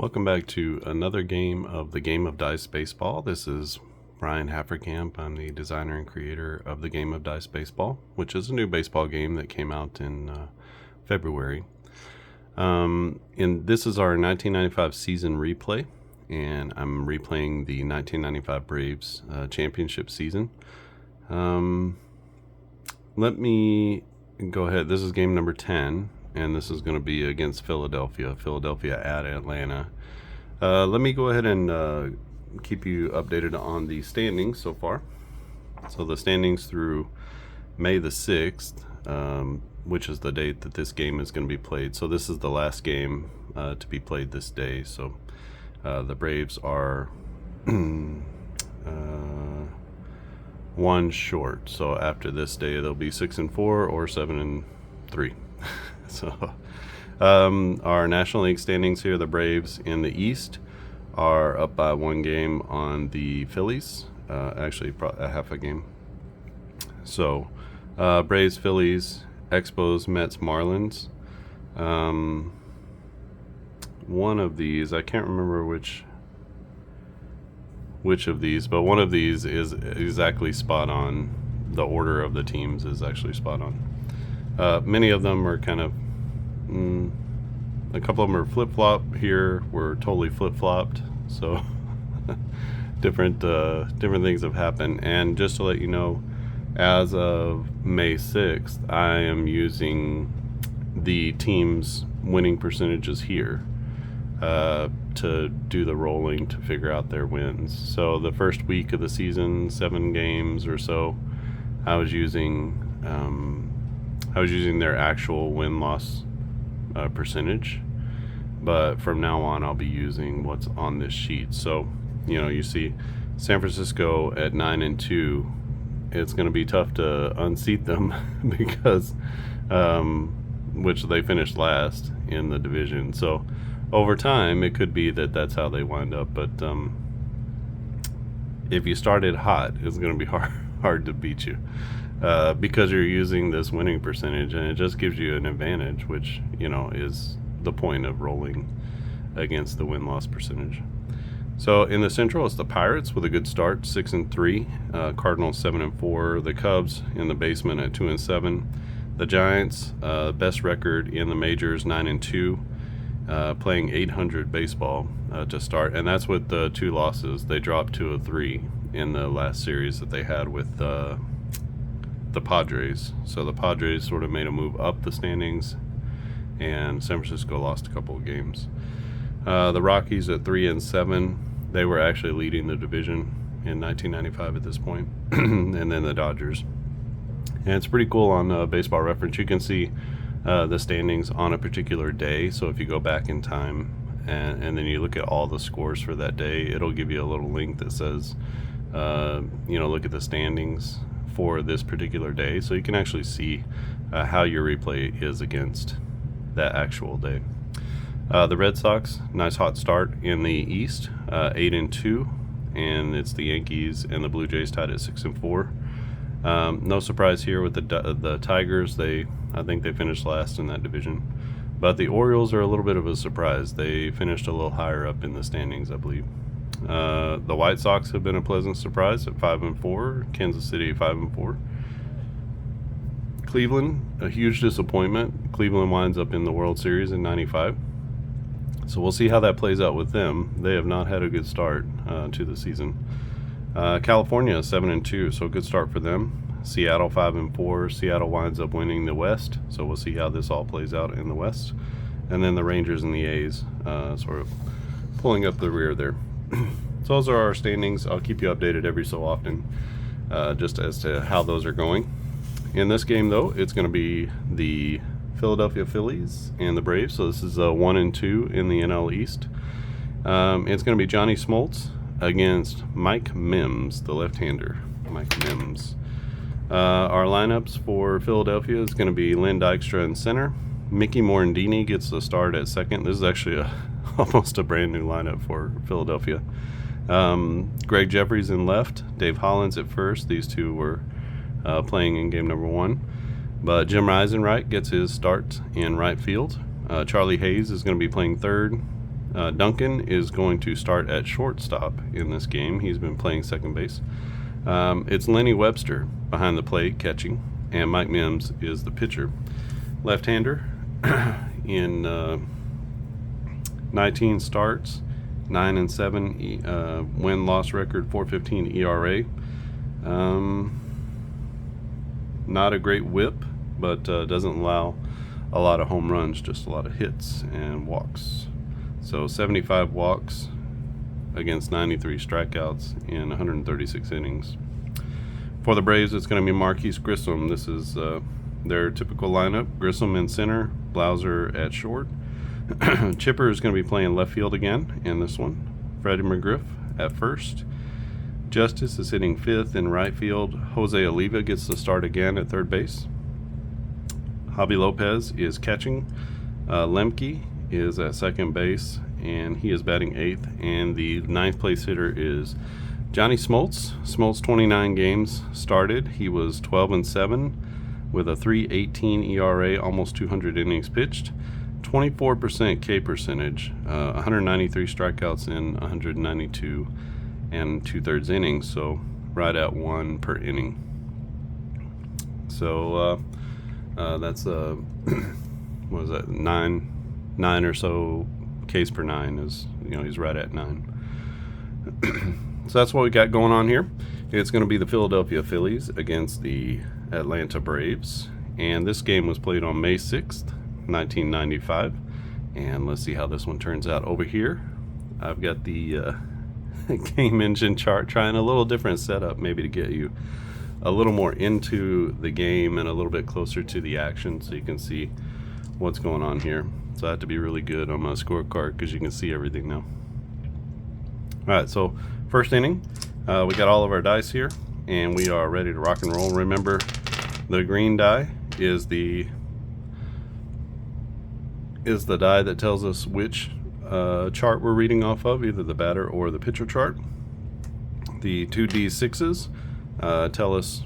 Welcome back to another game of the Game of Dice Baseball. This is Brian Hafferkamp. I'm the designer and creator of the Game of Dice Baseball, which is a new baseball game that came out in February. And this is our 1995 season replay, and I'm replaying the 1995 Braves championship season. Let me go ahead. This is game number 10. And this is going to be against Philadelphia at Atlanta. Let me go ahead and keep you updated on the standings so far. So the standings through May the 6th, which is the date that this game is going to be played. So this is the last game to be played this day. So the Braves are one short. So after this day, they'll be 6-4 or 7-3. So our National League standings here, the Braves in the East are up by one game on the Phillies, actually a half a game. So Braves, Phillies, Expos, Mets, Marlins. One of these, I can't remember which of these, but one of these is exactly spot on. The order of the teams is actually spot on. Many of them are kind of, a couple of them are flip-flop. Here we're totally flip-flopped, so different things have happened. And just to let you know, as of May 6th, I am using the team's winning percentages here to do the rolling to figure out their wins. So the first week of the season, 7 games or so, I was using their actual win-loss percentage, but from now on I'll be using what's on this sheet. So, you see San Francisco at 9-2. It's going to be tough to unseat them because, which they finished last in the division. So, over time, it could be that that's how they wind up. But if you started hot, it's going to be hard to beat you. Because you're using this winning percentage, and it just gives you an advantage, which is the point of rolling against the win-loss percentage. So in the Central, it's the Pirates with a good start, 6-3. Cardinals 7-4. The Cubs in the basement at 2-7. The Giants, best record in the majors, 9-2, playing 800 baseball to start, and that's with the 2 losses. They dropped 2-3 in the last series that they had with the Padres. So the Padres sort of made a move up the standings, and San Francisco lost a couple of games. The Rockies at 3-7. They were actually leading the division in 1995 at this point. And then the Dodgers. And it's pretty cool on Baseball Reference. You can see the standings on a particular day. So if you go back in time and then you look at all the scores for that day, it'll give you a little link that says, look at the standings for this particular day, so you can actually see how your replay is against that actual day. The Red Sox, nice hot start in the East, 8-2, and it's the Yankees and the Blue Jays tied at 6-4. No surprise here with the Tigers. I think they finished last in that division, but the Orioles are a little bit of a surprise. They finished a little higher up in the standings, I believe. The White Sox have been a pleasant surprise at 5-4. Kansas City 5-4. Cleveland, a huge disappointment. Cleveland winds up in the World Series in 95. So we'll see how that plays out with them. They have not had a good start to the season. California 7-2, so a good start for them. Seattle 5-4. Seattle winds up winning the West, so we'll see how this all plays out in the West. And then the Rangers and the A's sort of pulling up the rear there. So those are our standings. I'll keep you updated every so often just as to how those are going. In this game, though, it's going to be the Philadelphia Phillies and the Braves. So this is 1-2 in the NL East. It's going to be Johnny Smoltz against Mike Mims, the left-hander. Mike Mims. Our lineups for Philadelphia is going to be Lynn Dykstra in center. Mickey Morandini gets the start at second. This is actually almost a brand new lineup for Philadelphia. Greg Jeffries in left, Dave Hollins at first. These two were playing in game number 1. But Jim Eisenreich gets his start in right field. Charlie Hayes is going to be playing third. Duncan is going to start at shortstop in this game. He's been playing second base. It's Lenny Webster behind the plate catching, and Mike Mims is the pitcher. Left-hander in 19 starts, 9-7 win-loss record, 4.15 ERA. Not a great whip, but doesn't allow a lot of home runs, just a lot of hits and walks. So 75 walks against 93 strikeouts in 136 innings. For the Braves, it's going to be Marquise Grissom. This is their typical lineup. Grissom in center, Blauser at short. Chipper is going to be playing left field again in this one. Freddie McGriff at first. Justice is hitting fifth in right field. Jose Oliva gets the start again at third base. Javi Lopez is catching. Lemke is at second base, and he is batting eighth. And the ninth place hitter is Johnny Smoltz. Smoltz, 29 games started. He was 12-7 with a 3.18 ERA, almost 200 innings pitched. 24% K percentage, 193 strikeouts in 192 and 2/3 innings, so right at 1 per inning. So that's what was that, nine or so Ks per 9 is, he's right at 9. So that's what we got going on here. It's going to be the Philadelphia Phillies against the Atlanta Braves, and this game was played on May 6th, 1995. And let's see how this one turns out. Over here I've got the game engine chart, trying a little different setup, maybe to get you a little more into the game and a little bit closer to the action, so you can see what's going on here. So I have to be really good on my scorecard because you can see everything now. Alright, so first inning, we got all of our dice here, and we are ready to rock and roll. Remember, the green die is the die that tells us which chart we're reading off of, either the batter or the pitcher chart. The 2D6s tell us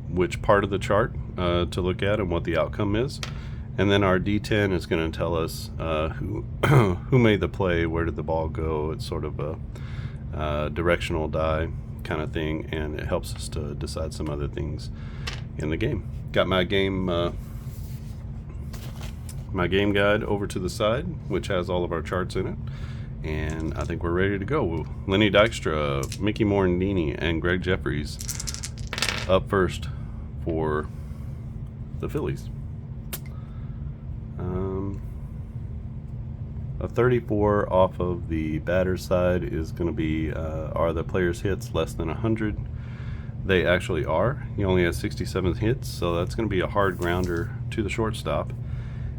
which part of the chart to look at and what the outcome is. And then our D10 is going to tell us who made the play, where did the ball go. It's sort of a directional die kind of thing, and it helps us to decide some other things in the game. Got my game guide over to the side, which has all of our charts in it, and I think we're ready to go. Lenny Dykstra, Mickey Morandini, and Greg Jeffries up first for the Phillies. A 34 off of the batter's side is going to be, are the players' hits less than 100? They actually are. He only has 67 hits, so that's going to be a hard grounder to the shortstop,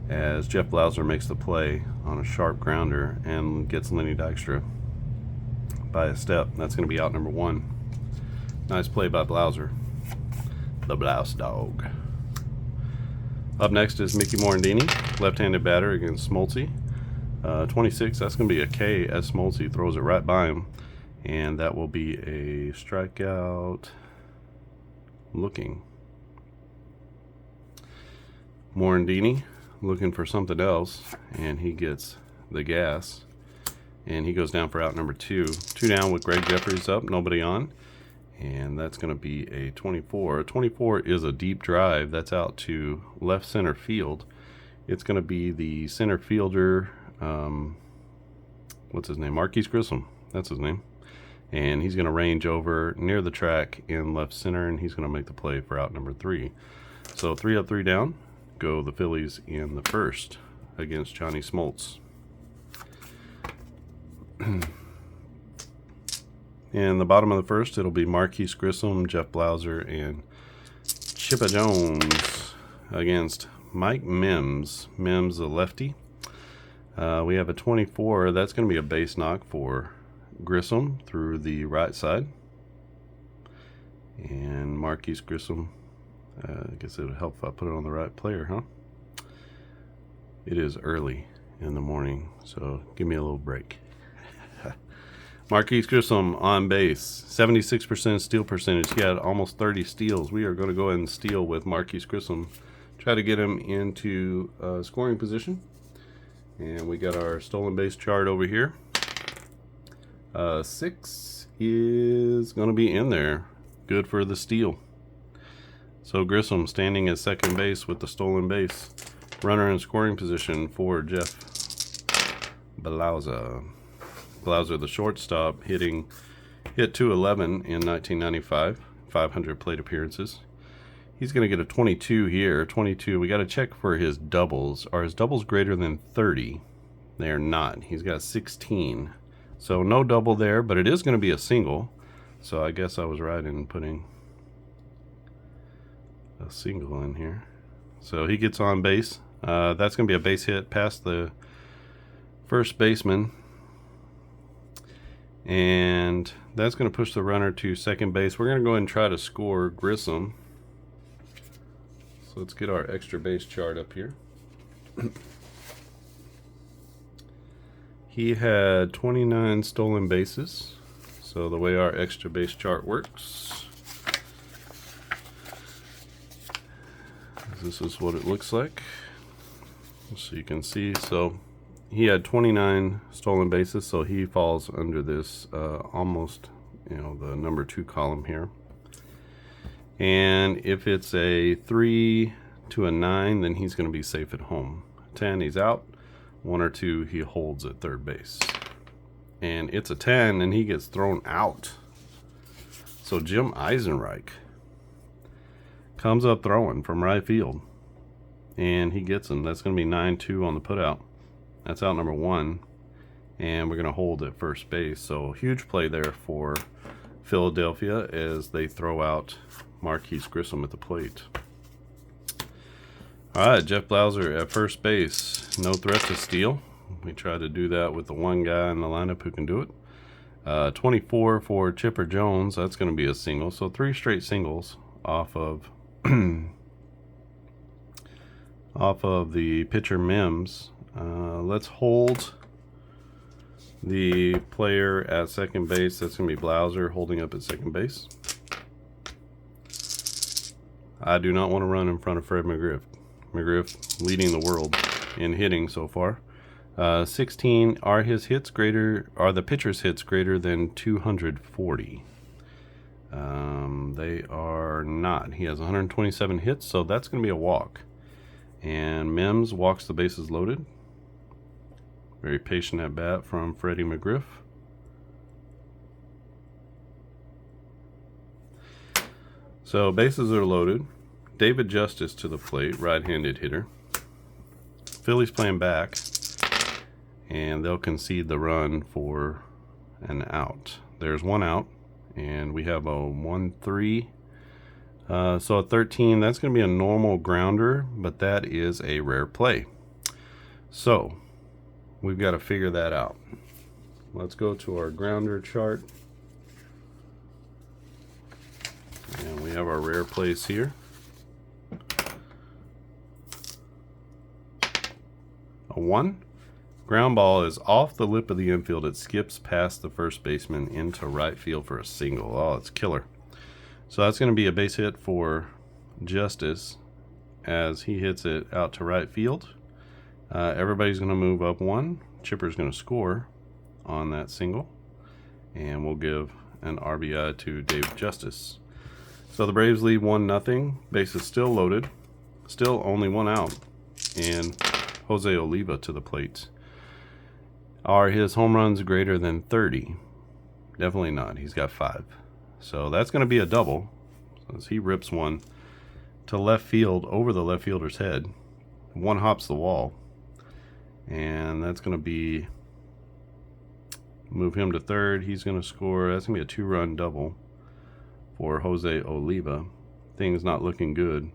as Jeff Blauser makes the play on a sharp grounder and gets Lenny Dykstra by a step. That's going to be out number 1. Nice play by Blauser, the Blouse Dog. Up next is Mickey Morandini, left-handed batter against Smoltz. 26, that's going to be a K as Smoltz throws it right by him, and that will be a strikeout looking. Morandini looking for something else, and he gets the gas, and he goes down for out number 2. 2 down with Greg Jeffries up, nobody on, and that's going to be a 24. A 24 is a deep drive that's out to left center field. It's going to be the center fielder, what's his name, Marquise Grissom, that's his name, and he's going to range over near the track in left center, and he's going to make the play for out number 3. So 3 up, 3 down go the Phillies in the first against Johnny Smoltz. In the bottom of the first, it'll be Marquise Grissom, Jeff Blauser, and Chipper Jones against Mike Mims. Mims, a lefty. We have a 24. That's going to be a base knock for Grissom through the right side. And Marquise Grissom, I guess it would help if I put it on the right player, huh? It is early in the morning, so give me a little break. Marquise Grissom on base, 76% steal percentage. He had almost 30 steals. We are going to go ahead and steal with Marquise Grissom. Try to get him into scoring position. And we got our stolen base chart over here. 6 is going to be in there. Good for the steal. So Grissom standing at second base with the stolen base. Runner in scoring position for Jeff Blauser. Blauser, the shortstop, hit 211 in 1995, 500 plate appearances. He's going to get a 22 here. 22. We got to check for his doubles. Are his doubles greater than 30? They are not. He's got 16. So no double there, but it is going to be a single. So I guess I was right in putting a single in here. So he gets on base. That's going to be a base hit past the first baseman. And that's going to push the runner to second base. We're going to go ahead and try to score Grissom. So let's get our extra base chart up here. He had 29 stolen bases. So the way our extra base chart works, this is what it looks like. So you can see, so he had 29 stolen bases, so he falls under this almost, the number 2 column here. And if it's a 3 to a 9, then he's going to be safe at home. 10, he's out. 1 or 2, he holds at third base. And it's a 10, and he gets thrown out. So Jim Eisenreich comes up throwing from right field, and he gets him. That's going to be 9-2 on the putout. That's out number 1, and we're going to hold at first base. So huge play there for Philadelphia as they throw out Marquise Grissom at the plate. All right, Jeff Blauser at first base. No threat to steal. We try to do that with the one guy in the lineup who can do it. 24 for Chipper Jones. That's going to be a single. So 3 straight singles off of off of the pitcher Mims. Let's hold the player at second base. That's going to be Blauser holding up at second base. I do not want to run in front of Fred McGriff. McGriff leading the world in hitting so far. 16. Are the pitcher's hits greater than 240? They are not. He has 127 hits, so that's going to be a walk. And Mims walks the bases loaded. Very patient at bat from Freddie McGriff. So bases are loaded. David Justice to the plate, right-handed hitter. Phillies playing back, and they'll concede the run for an out. There's 1 out, and we have a 1-3. So a 13, that's going to be a normal grounder, but that is a rare play. So we've got to figure that out. Let's go to our grounder chart. And we have our rare plays here. A 1. Ground ball is off the lip of the infield. It skips past the first baseman into right field for a single. Oh, it's killer. So that's going to be a base hit for Justice as he hits it out to right field. Everybody's going to move up 1. Chipper's going to score on that single. And we'll give an RBI to Dave Justice. So the Braves lead 1-0. Base is still loaded. Still only 1 out. And Jose Oliva to the plate. Are his home runs greater than 30? Definitely not. He's got 5. So that's going to be a double as he rips one to left field over the left fielder's head. 1 hops the wall. And that's going to be, move him to third. He's going to score. That's going to be a 2-run double for Jose Oliva. Things not looking good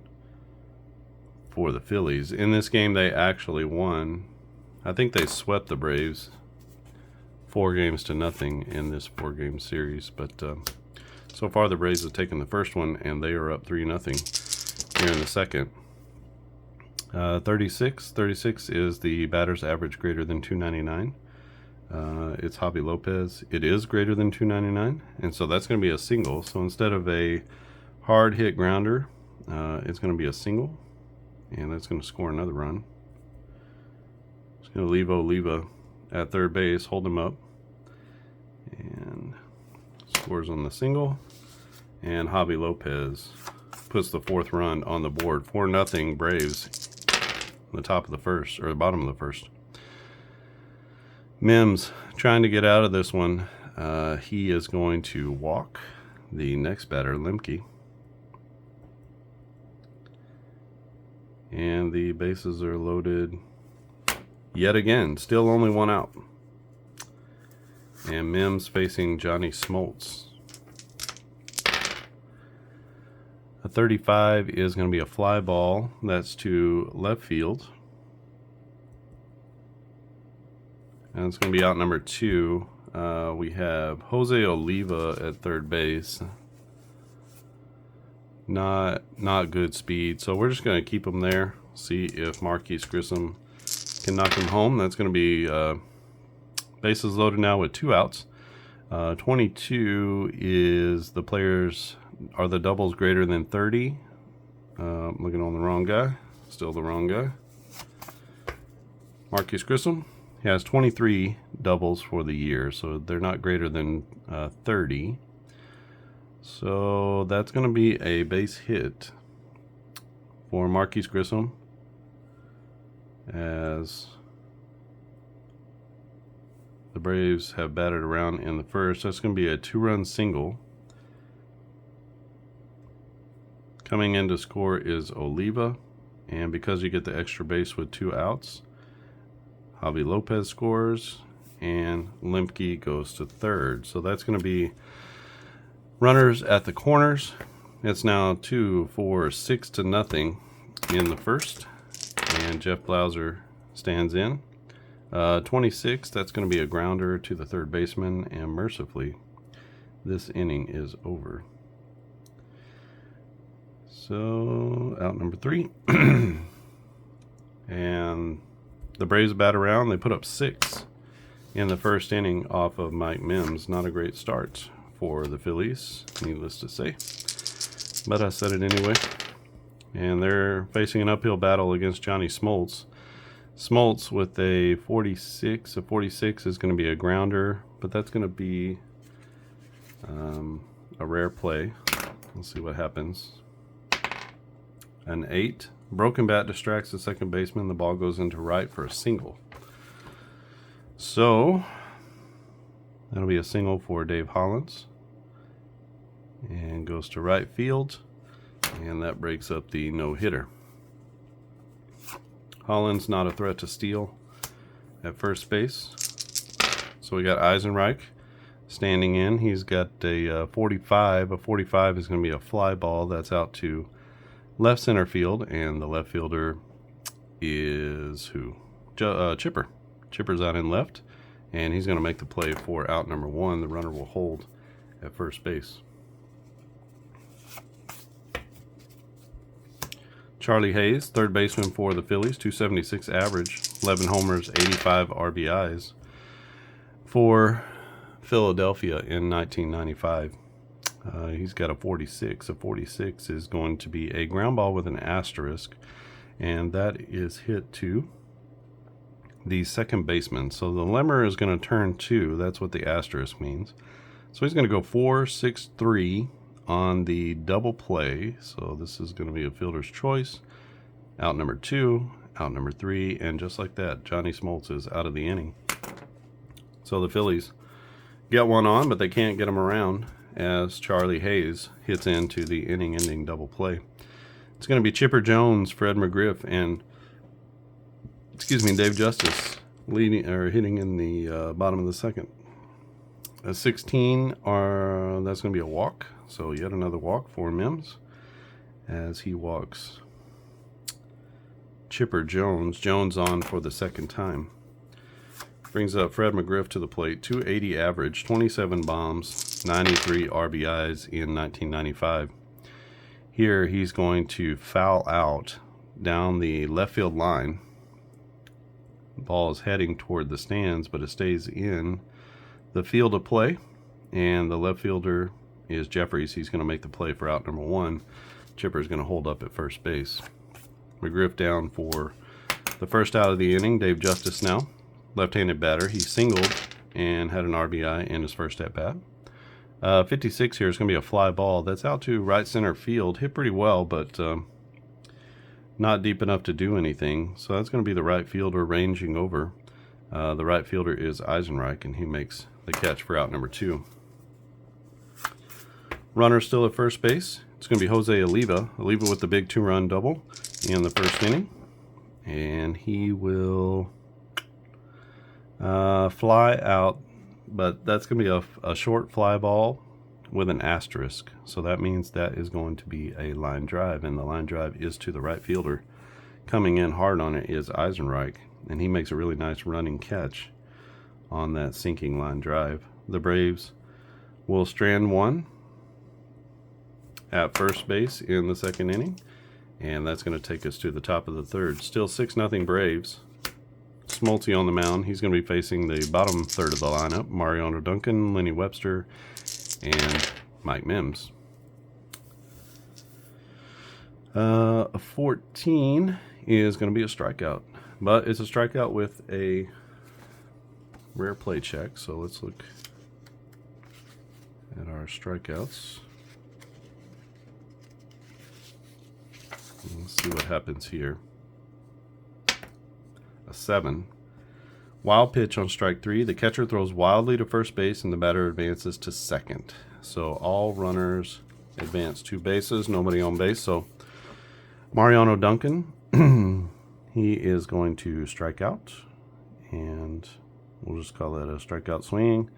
for the Phillies. In this game, they actually won. I think they swept the Braves 4-0 in this 4-game series. But so far, the Braves have taken the first one, and they are up 3-0 here in the second. 36. 36 is the batter's average greater than 299. It's Javi Lopez. It is greater than 299, and so that's going to be a single. So instead of a hard hit grounder, it's going to be a single, and that's going to score another run. It's He'll leave Oliva at third base, hold him up, and scores on the single. And Javi Lopez puts the 4th run on the board. 4-0 Braves on the top of the first, or the bottom of the first. Mims trying to get out of this one. He is going to walk the next batter, Lemke. And the bases are loaded yet again. Still only 1 out. And Mims facing Johnny Smoltz. A 35 is going to be a fly ball. That's to left field. And it's going to be out number 2. We have Jose Oliva at third base. Not good speed. So we're just going to keep him there. See if Marquise Grissom can knock him home. That's going to be bases loaded now with 2 outs. 22 is the players. Are the doubles greater than 30? Looking on the wrong guy. Still the wrong guy. Marquise Grissom. He has 23 doubles for the year, so they're not greater than 30. So that's going to be a base hit for Marquise Grissom, as the Braves have batted around in the first. That's going to be a 2-run single. Coming in to score is Oliva, and because you get the extra base with 2 outs, Javi Lopez scores, and Lemke goes to third. So that's going to be runners at the corners. It's now 6-0 in the first, and Jeff Blauser stands in. 26, that's going to be a grounder to the third baseman, and mercifully, this inning is over. So, out number 3. And the Braves bat around. They put up 6 in the first inning off of Mike Mims. Not a great start for the Phillies, needless to say. But I said it anyway. And they're facing an uphill battle against Johnny Smoltz. Smoltz with a 46. A 46 is going to be a grounder, but that's going to be a rare play. Let's see what happens. An 8. Broken bat distracts the second baseman. The ball goes into right for a single. So that'll be a single for Dave Hollins, and goes to right field, and that breaks up the no-hitter. Hollins not a threat to steal at first base. So we got Eisenreich standing in. He's got a 45. A 45 is going to be a fly ball. That's out to left center field, and the left fielder is who? Chipper. Chipper's out in left, and he's going to make the play for out number 1. The runner will hold at first base. Charlie Hayes, third baseman for the Phillies, 276 average, 11 homers, 85 RBIs for Philadelphia in 1995. He's got a 46. A 46 is going to be a ground ball with an asterisk, and that is hit to the second baseman. So the lemur is going to turn 2. That's what the asterisk means. So he's going to go 4-6-3 on the double play. So this is going to be a fielder's choice. Out number 2, out number 3, and just like that, Johnny Smoltz is out of the inning. So the Phillies get one on, but they can't get him around as Charlie Hayes hits into the inning-ending double play. It's going to be Chipper Jones, Fred McGriff, and Dave Justice leading or hitting in the bottom of the second. A 16 that's going to be a walk. So yet another walk for Mims as he walks Chipper Jones. Jones on for the second time. Brings up Fred McGriff to the plate. 280 average, 27 bombs, 93 RBIs in 1995. Here he's going to foul out down the left field line. The ball is heading toward the stands, but it stays in the field of play, and the left fielder is Jeffries. He's going to make the play for out number 1. Chipper is going to hold up at first base. McGriff down for The first out of the inning, Dave Justice now. Left-handed batter. He singled and had an RBI in his first at-bat. 56 here is going to be a fly ball. That's out to right center field. Hit pretty well, but not deep enough to do anything. So that's going to be the right fielder ranging over. The right fielder is Eisenreich, and he makes the catch for out number 2. Runner still at first base. It's going to be Jose Oliva. Oliva with the big 2-run double in the first inning. And he will fly out, but that's going to be a short fly ball with an asterisk. So that means that is going to be a line drive, and the line drive is to the right fielder. Coming in hard on it is Eisenreich, and he makes a really nice running catch on that sinking line drive. The Braves will strand one at first base in the second inning, and that's going to take us to the top of the third. Still 6-0 Braves. Smoltz on the mound. He's going to be facing the bottom third of the lineup. Mariano Duncan, Lenny Webster, and Mike Mims. 14 is going to be a strikeout, but it's a strikeout with a rare play check. So let's look at our strikeouts. Let's see what happens here. A 7. Wild pitch on strike 3. The catcher throws wildly to first base, and the batter advances to second. So all runners advance 2 bases, nobody on base. So Mariano Duncan, he is going to strike out, and we'll just call that a strikeout swing.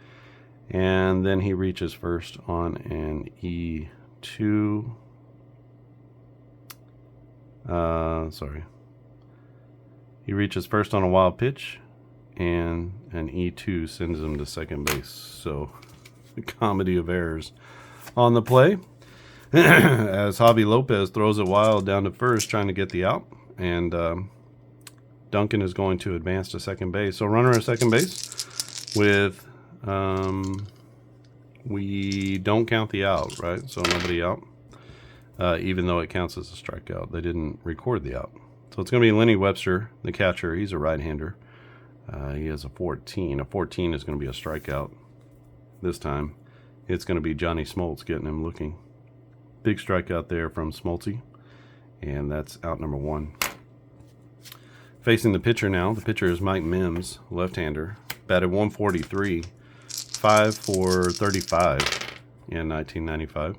And then he reaches first on an E2. He reaches first on a wild pitch, and an E2 sends him to second base. So, a comedy of errors on the play. As Javi Lopez throws it wild down to first, trying to get the out. And Duncan is going to advance to second base. So, runner at second base with, we don't count the out, right? So, nobody out. Even though it counts as a strikeout. They didn't record the out. So it's going to be Lenny Webster, the catcher. He's a right-hander. He has a 14. A 14 is going to be a strikeout. This time, it's going to be Johnny Smoltz getting him looking. Big strikeout there from Smoltz. And that's out number 1. Facing the pitcher now. The pitcher is Mike Mims, left-hander. Batted 143. 5 for 35 in 1995.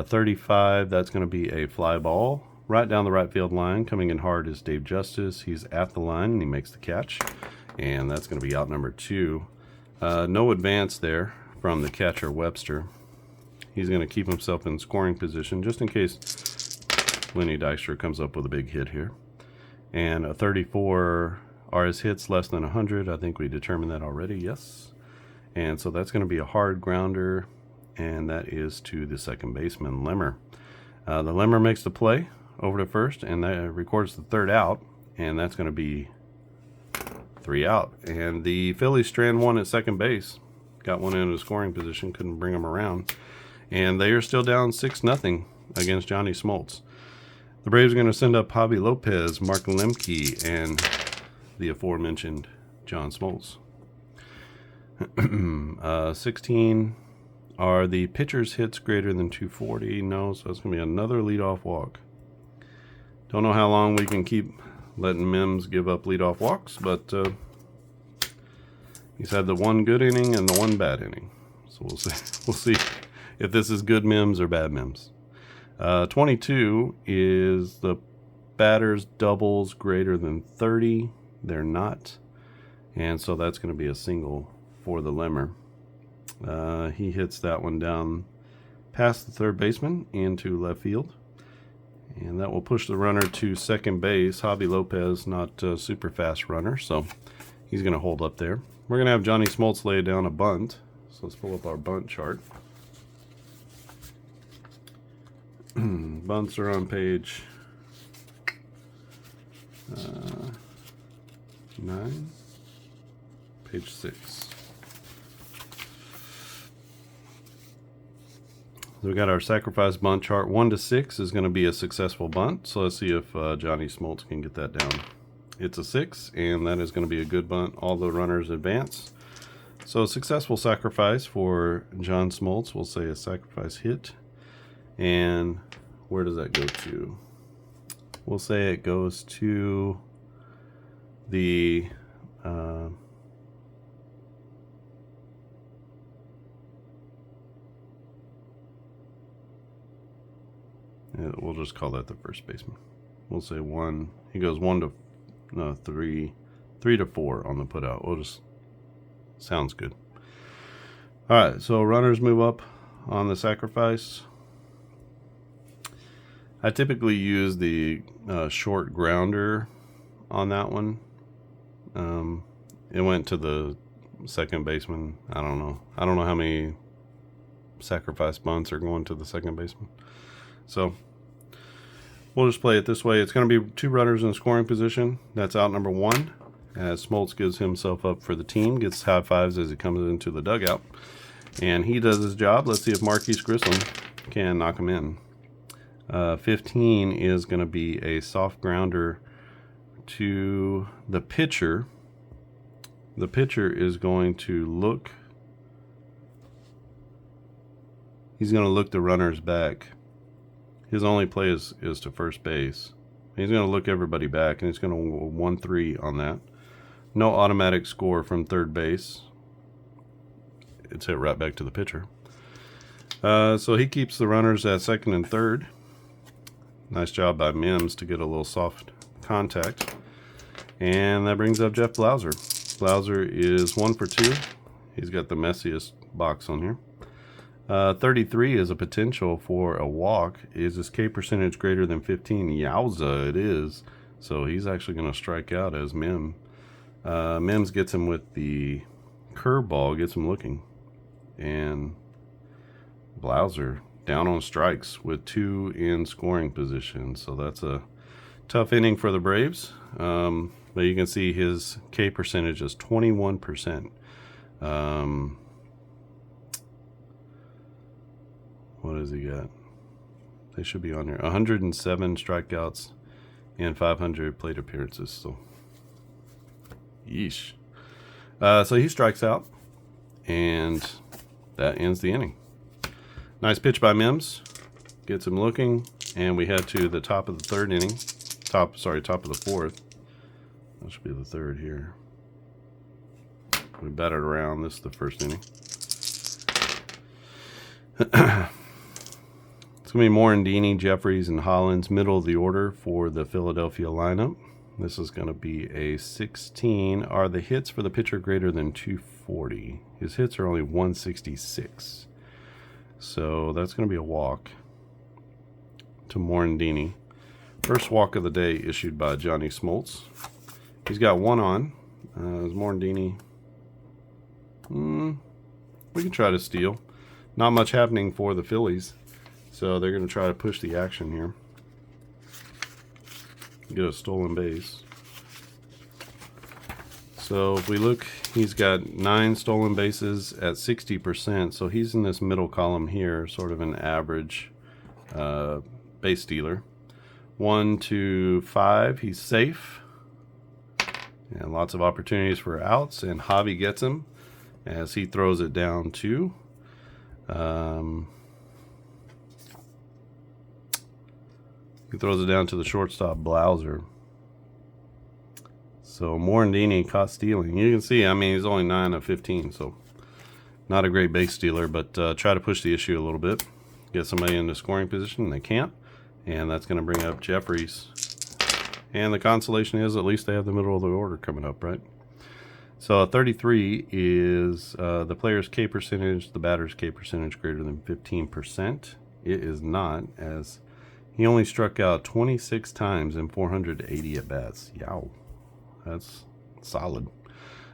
35, that's going to be a fly ball right down the right field line. Coming in hard is Dave Justice. He's at the line, and he makes the catch. And that's going to be out number 2. No advance there from the catcher, Webster. He's going to keep himself in scoring position just in case Lenny Dykstra comes up with a big hit here. And a 34, are his hits less than 100? I think we determined that already, yes. And so that's going to be a hard grounder, and that is to the second baseman, Lemmer. The Lemmer makes the play over to first, and that records the third out, and that's going to be 3 out. And the Phillies strand one at second base. Got one into scoring position, couldn't bring them around. And they are still down 6-0 against Johnny Smoltz. The Braves are going to send up Javi Lopez, Mark Lemke, and the aforementioned John Smoltz. 16... Are the pitcher's hits greater than 240? No, so it's going to be another leadoff walk. Don't know how long we can keep letting Mims give up leadoff walks, but he's had the one good inning and the one bad inning. So we'll see. We'll see if this is good Mims or bad Mims. 22 is the batter's doubles greater than 30. They're not. And so that's going to be a single for the Lemmer. He hits that one down past the third baseman into left field. And that will push the runner to second base. Javi Lopez, not a super fast runner, so he's going to hold up there. We're going to have Johnny Smoltz lay down a bunt. So let's pull up our bunt chart. Bunts are on page 9, page 6. So we got our sacrifice bunt chart. 1 to 6 is going to be a successful bunt. So let's see if Johnny Smoltz can get that down. It's a 6, and that is going to be a good bunt. All the runners advance. So a successful sacrifice for John Smoltz. We'll say a sacrifice hit. And where does that go to? We'll say it goes to the we'll just call that the first baseman. We'll say 1. He goes 3 to 4 on the put out. We'll just, sounds good. All right, so runners move up on the sacrifice. I typically use the short grounder on that one. It went to the second baseman. I don't know how many sacrifice bunts are going to the second baseman. So we'll just play it this way. It's going to be 2 runners in scoring position. That's out number 1. As Smoltz gives himself up for the team, gets high fives as he comes into the dugout. And he does his job. Let's see if Marquise Grissom can knock him in. 15 is going to be a soft grounder to the pitcher. The pitcher is going to look. He's going to look the runners back. His only play is to first base. He's going to look everybody back, and he's going to 1-3 on that. No automatic score from third base. It's hit right back to the pitcher. So he keeps the runners at second and third. Nice job by Mims to get a little soft contact. And that brings up Jeff Blauser. Blauser is 1 for 2. He's got the messiest box on here. 33 is a potential for a walk. Is his K percentage greater than 15? Yowza, it is. So he's actually going to strike out as Mims. Mims gets him with the curveball, gets him looking. And Blauser down on strikes with 2 in scoring position. So that's a tough inning for the Braves. But you can see his K percentage is 21%. What has he got? They should be on here. 107 strikeouts and 500 plate appearances. So, yeesh. So he strikes out, and that ends the inning. Nice pitch by Mims. Gets him looking, and we head to the top of the third inning. Top of the fourth. That should be the third here. We batted around. This is the first inning. It's going to be Morandini, Jeffries, and Hollins, middle of the order for the Philadelphia lineup. This is going to be a 16. Are the hits for the pitcher greater than 240? His hits are only 166. So that's going to be a walk to Morandini. First walk of the day issued by Johnny Smoltz. He's got 1 on. Is Morandini? We can try to steal. Not much happening for the Phillies. So they're going to try to push the action here. Get a stolen base. So if we look, he's got 9 stolen bases at 60%. So he's in this middle column here, sort of an average base stealer. 1 to 5, he's safe. And lots of opportunities for outs. And Javi gets him as he throws it down to he throws it down to the shortstop, Blauser. So Morandini caught stealing. You can see, I mean, he's only 9 of 15, so not a great base stealer, but try to push the issue a little bit. Get somebody into scoring position. They can't, and that's going to bring up Jeffries. And the consolation is at least they have the middle of the order coming up, right? So 33 is the player's K percentage, the batter's K percentage greater than 15%. It is not, as he only struck out 26 times in 480 at-bats. Yow. That's solid.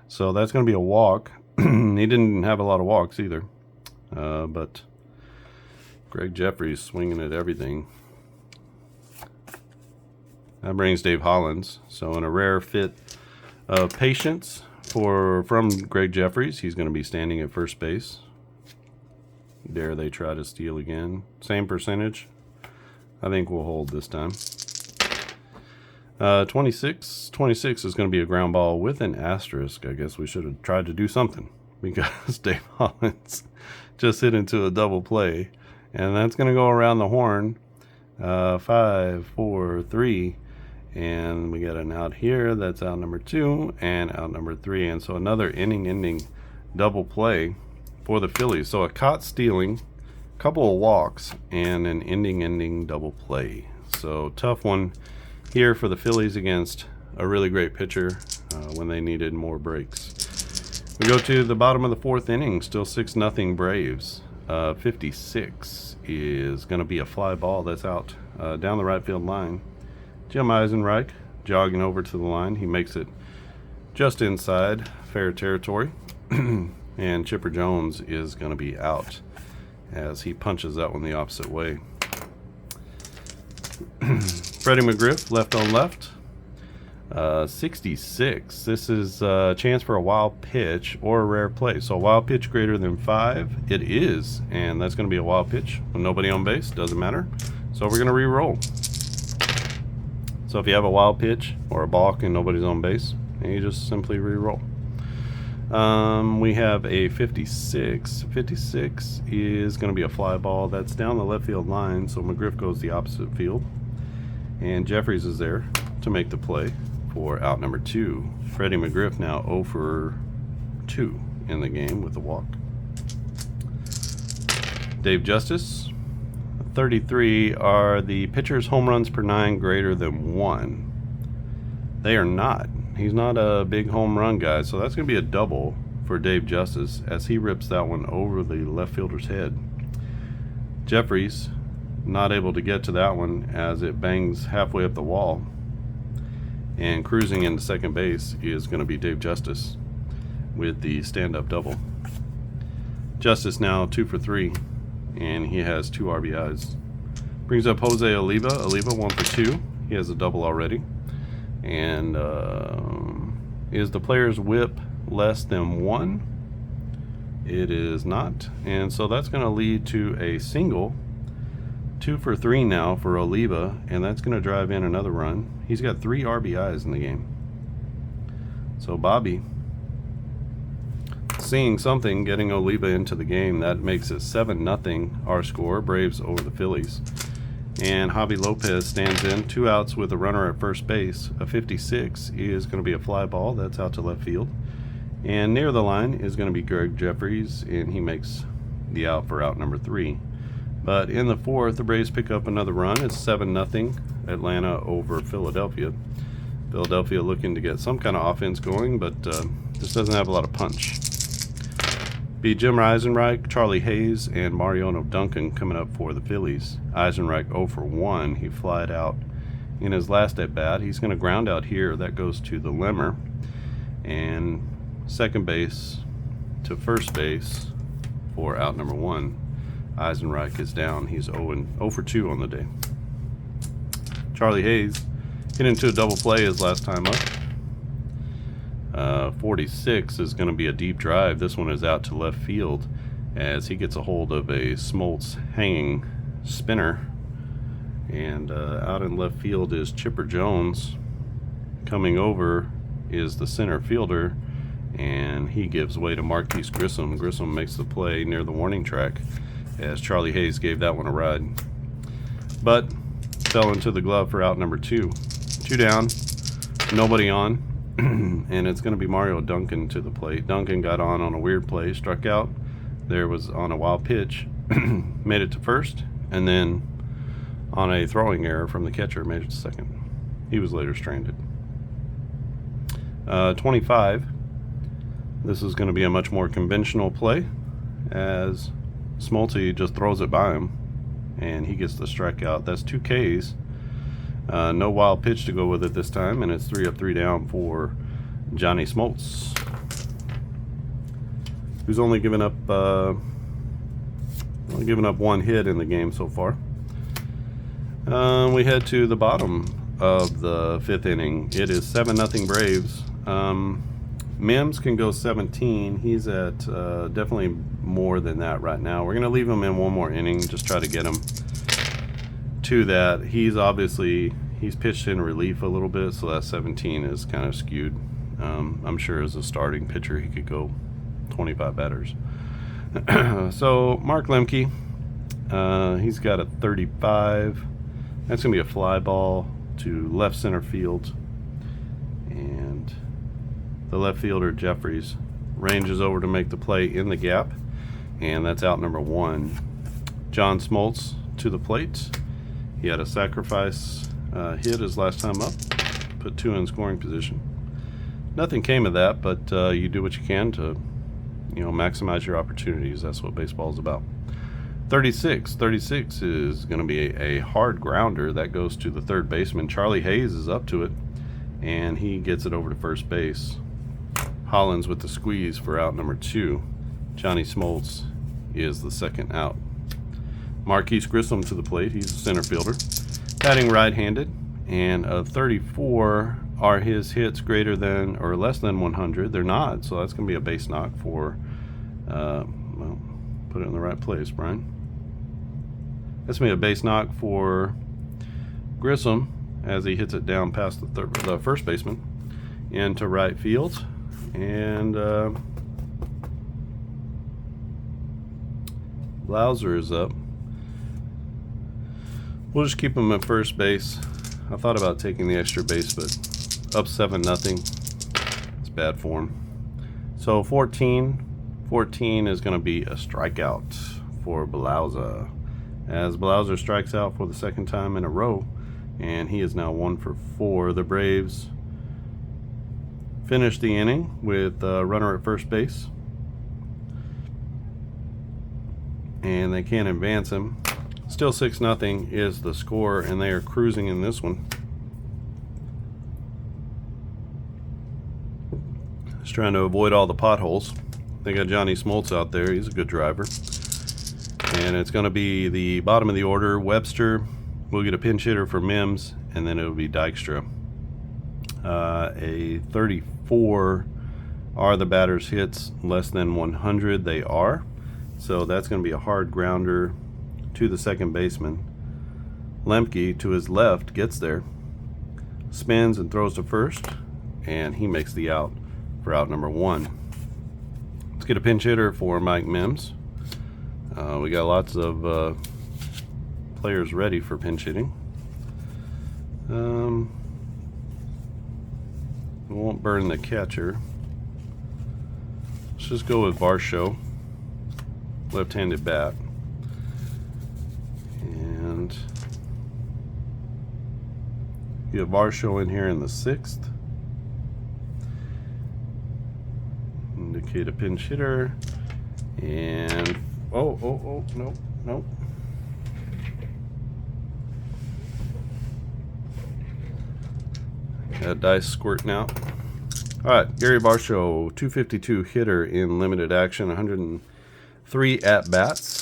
So that's going to be a walk. He didn't have a lot of walks either. But Greg Jeffries swinging at everything. That brings Dave Hollins. So in a rare fit of patience from Greg Jeffries, he's going to be standing at first base. Dare they try to steal again? Same percentage. I think we'll hold this time. 26 is going to be a ground ball with an asterisk. I guess we should have tried to do something because Dave Hollins just hit into a double play, and that's going to go around the horn. 5, 4, 3, and we got an out here. That's out number 2 and out number 3, and so another inning-ending double play for the Phillies. So a caught stealing, couple of walks, and an ending double play. So tough one here for the Phillies against a really great pitcher when they needed more breaks. We go to the bottom of the 4th inning, still 6-0 Braves. 56 is going to be a fly ball that's out down the right field line. Jim Eisenreich jogging over to the line. He makes it just inside fair territory. And Chipper Jones is going to be out as he punches that one the opposite way. Freddie McGriff left on left. 66. This is a chance for a wild pitch or a rare play. So a wild pitch greater than 5. It is, and that's going to be a wild pitch with nobody on base. Doesn't matter. So we're going to re-roll. So if you have a wild pitch or a balk and nobody's on base, and you just simply re-roll. We have a 56. 56 is going to be a fly ball that's down the left field line. So McGriff goes the opposite field, and Jeffries is there to make the play for out number 2. Freddie McGriff now 0 for 2 in the game with a walk. Dave Justice, 33. Are the pitcher's home runs per 9 greater than 1? They are not. He's not a big home run guy, so that's going to be a double for Dave Justice as he rips that one over the left fielder's head. Jeffries not able to get to that one as it bangs halfway up the wall. And cruising into second base is going to be Dave Justice with the stand-up double. Justice now 2 for 3, and he has 2 RBIs. Brings up Jose Oliva. Oliva 1 for 2. He has a double already. And is the player's whip less than 1? It is not. And so that's going to lead to a single. 2 for 3 now for Oliva, and that's going to drive in another run. He's got 3 RBIs in the game. So Bobby seeing something, getting Oliva into the game. That makes it 7-0 our score. Braves over the Phillies. And Javi Lopez stands in, 2 outs with a runner at first base. A 56 is going to be a fly ball that's out to left field. And near the line is going to be Greg Jeffries, and he makes the out for out number 3. But in the 4th, the Braves pick up another run. It's 7-0 Atlanta over Philadelphia. Philadelphia looking to get some kind of offense going, but just doesn't have a lot of punch. Be Jim Eisenreich, Charlie Hayes, and Mariano Duncan coming up for the Phillies. Eisenreich 0 for 1. He flied out in his last at bat. He's going to ground out here. That goes to the lemmer. And second base to first base for out number 1. Eisenreich is down. He's 0 for 2 on the day. Charlie Hayes hit into a double play his last time up. 46 is going to be a deep drive. This one is out to left field as he gets a hold of a Smoltz hanging spinner. And out in left field is Chipper Jones. Coming over is the center fielder, and he gives way to Marquise Grissom. Grissom makes the play near the warning track as Charlie Hayes gave that one a ride. But fell into the glove for out number 2. 2 down, nobody on. And it's going to be Mario Duncan to the plate. Duncan got on a weird play, struck out. There was on a wild pitch, made it to first, and then on a throwing error from the catcher, made it to second. He was later stranded. 25. This is going to be a much more conventional play as Smoltz just throws it by him, and he gets the strikeout. That's 2 Ks. No wild pitch to go with it this time, and it's 3 up, 3 down for Johnny Smoltz, who's only given up 1 hit in the game so far. We head to the bottom of the 5th inning. It is 7-0 Braves. Mims can go 17. He's at definitely more than that right now. We're going to leave him in one more inning, just try to get him to that. He's obviously, He's pitched in relief a little bit, so that 17 is kind of skewed. I'm sure as a starting pitcher he could go 25 batters. So Mark Lemke, he's got a 35. That's going to be a fly ball to left center field. And the left fielder, Jeffries, ranges over to make the play in the gap. And that's out number 1. John Smoltz to the plate. He had a sacrifice hit his last time up. Put 2 in scoring position. Nothing came of that, but you do what you can to, maximize your opportunities. That's what baseball is about. 36 is going to be a hard grounder that goes to the third baseman. Charlie Hayes is up to it, and he gets it over to first base. Hollins with the squeeze for out number 2. Johnny Smoltz is the second out. Marquise Grissom to the plate. He's a center fielder, batting right-handed, and a 34. Are his hits greater than or less than 100? They're not, so that's going to be a base knock for, well, put it in the right place, Brian. That's going to be a base knock for Grissom as he hits it down past the first baseman into right field. And Blauser is up. We'll just keep him at first base. I thought about taking the extra base, but up 7-0. It's bad form. So 14 is going to be a strikeout for Blauser, as Blauser strikes out for the second time in a row, and he is now 1 for 4. The Braves finish the inning with a runner at first base, and they can't advance him. Still 6-0 is the score, and they are cruising in this one. Just trying to avoid all the potholes. They got Johnny Smoltz out there. He's a good driver. And it's going to be the bottom of the order. Webster will get a pinch hitter for Mims, and then it'll be Dykstra. A 34. Are the batters' hits less than 100? They are. So that's going to be a hard grounder to the second baseman. Lemke to his left gets there, spins and throws to first, and he makes the out for out number 1. Let's get a pinch hitter for Mike Mims. We got lots of players ready for pinch hitting. We won't burn the catcher. Let's just go with Varsho, left-handed bat. And you have Varsho in here in the 6th. Indicate a pinch hitter. And nope. Got dice squirting out. Alright, Gary Varsho, 252 hitter in limited action, 103 at bats.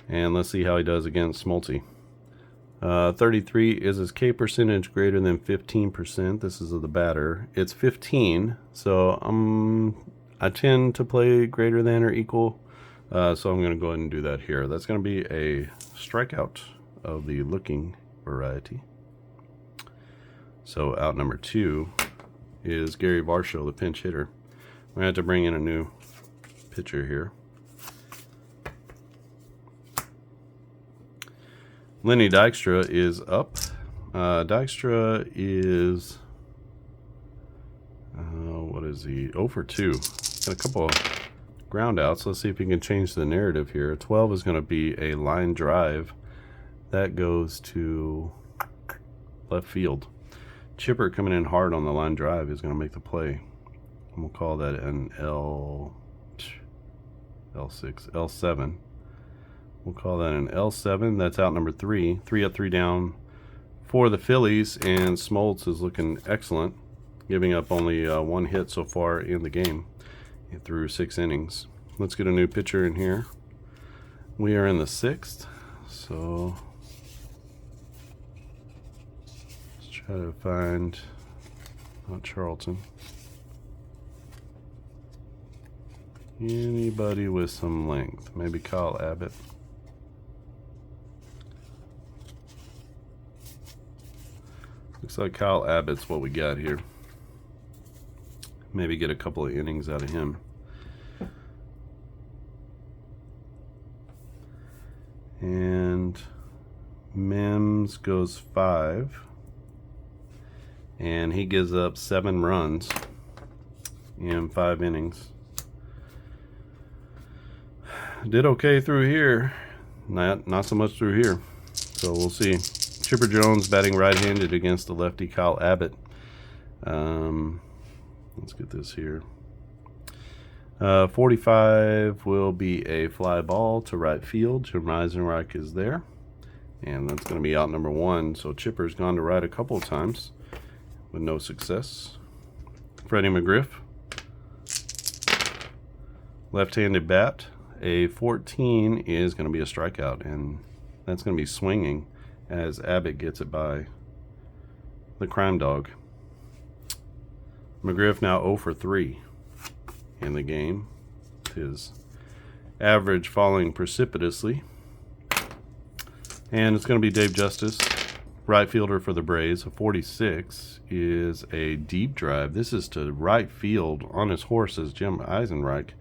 And let's see how he does against Smoltz. 33 is his K percentage greater than 15%. This is the batter. It's 15, so I tend to play greater than or equal. So I'm going to go ahead and do that here. That's going to be a strikeout of the looking variety. So out number 2 is Gary Varsho, the pinch hitter. We're going to have to bring in a new pitcher here. Lenny Dykstra is up. Dykstra is, what is he? 0 for 2. Got a couple of ground outs. Let's see if we can change the narrative here. 12 is going to be a line drive. That goes to left field. Chipper coming in hard on the line drive is going to make the play. And we'll call that an L7. We'll call that an L7. That's out number 3. 3 up, 3 down for the Phillies, and Smoltz is looking excellent, giving up only 1 hit so far in the game through 6 innings. Let's get a new pitcher in here. We are in the 6th, so let's try to find, not Charlton, anybody with some length. Maybe Kyle Abbott. Looks like Kyle Abbott's what we got here. Maybe get a couple of innings out of him. And Mims goes 5. And he gives up 7 runs in 5 innings. Did okay through here. Not so much through here. So we'll see. Chipper Jones batting right-handed against the lefty Kyle Abbott. Let's get this here. 45 will be a fly ball to right field. Jim Eisenreich is there. And that's going to be out number 1. So Chipper's gone to right a couple of times with no success. Freddie McGriff. Left-handed bat. A 14 is going to be a strikeout, and that's going to be swinging as Abbott gets it by the crime dog. McGriff now 0 for 3 in the game. His average falling precipitously. And it's going to be Dave Justice, right fielder for the Braves. A 46 is a deep drive. This is to right field. On his horse is Jim Eisenreich.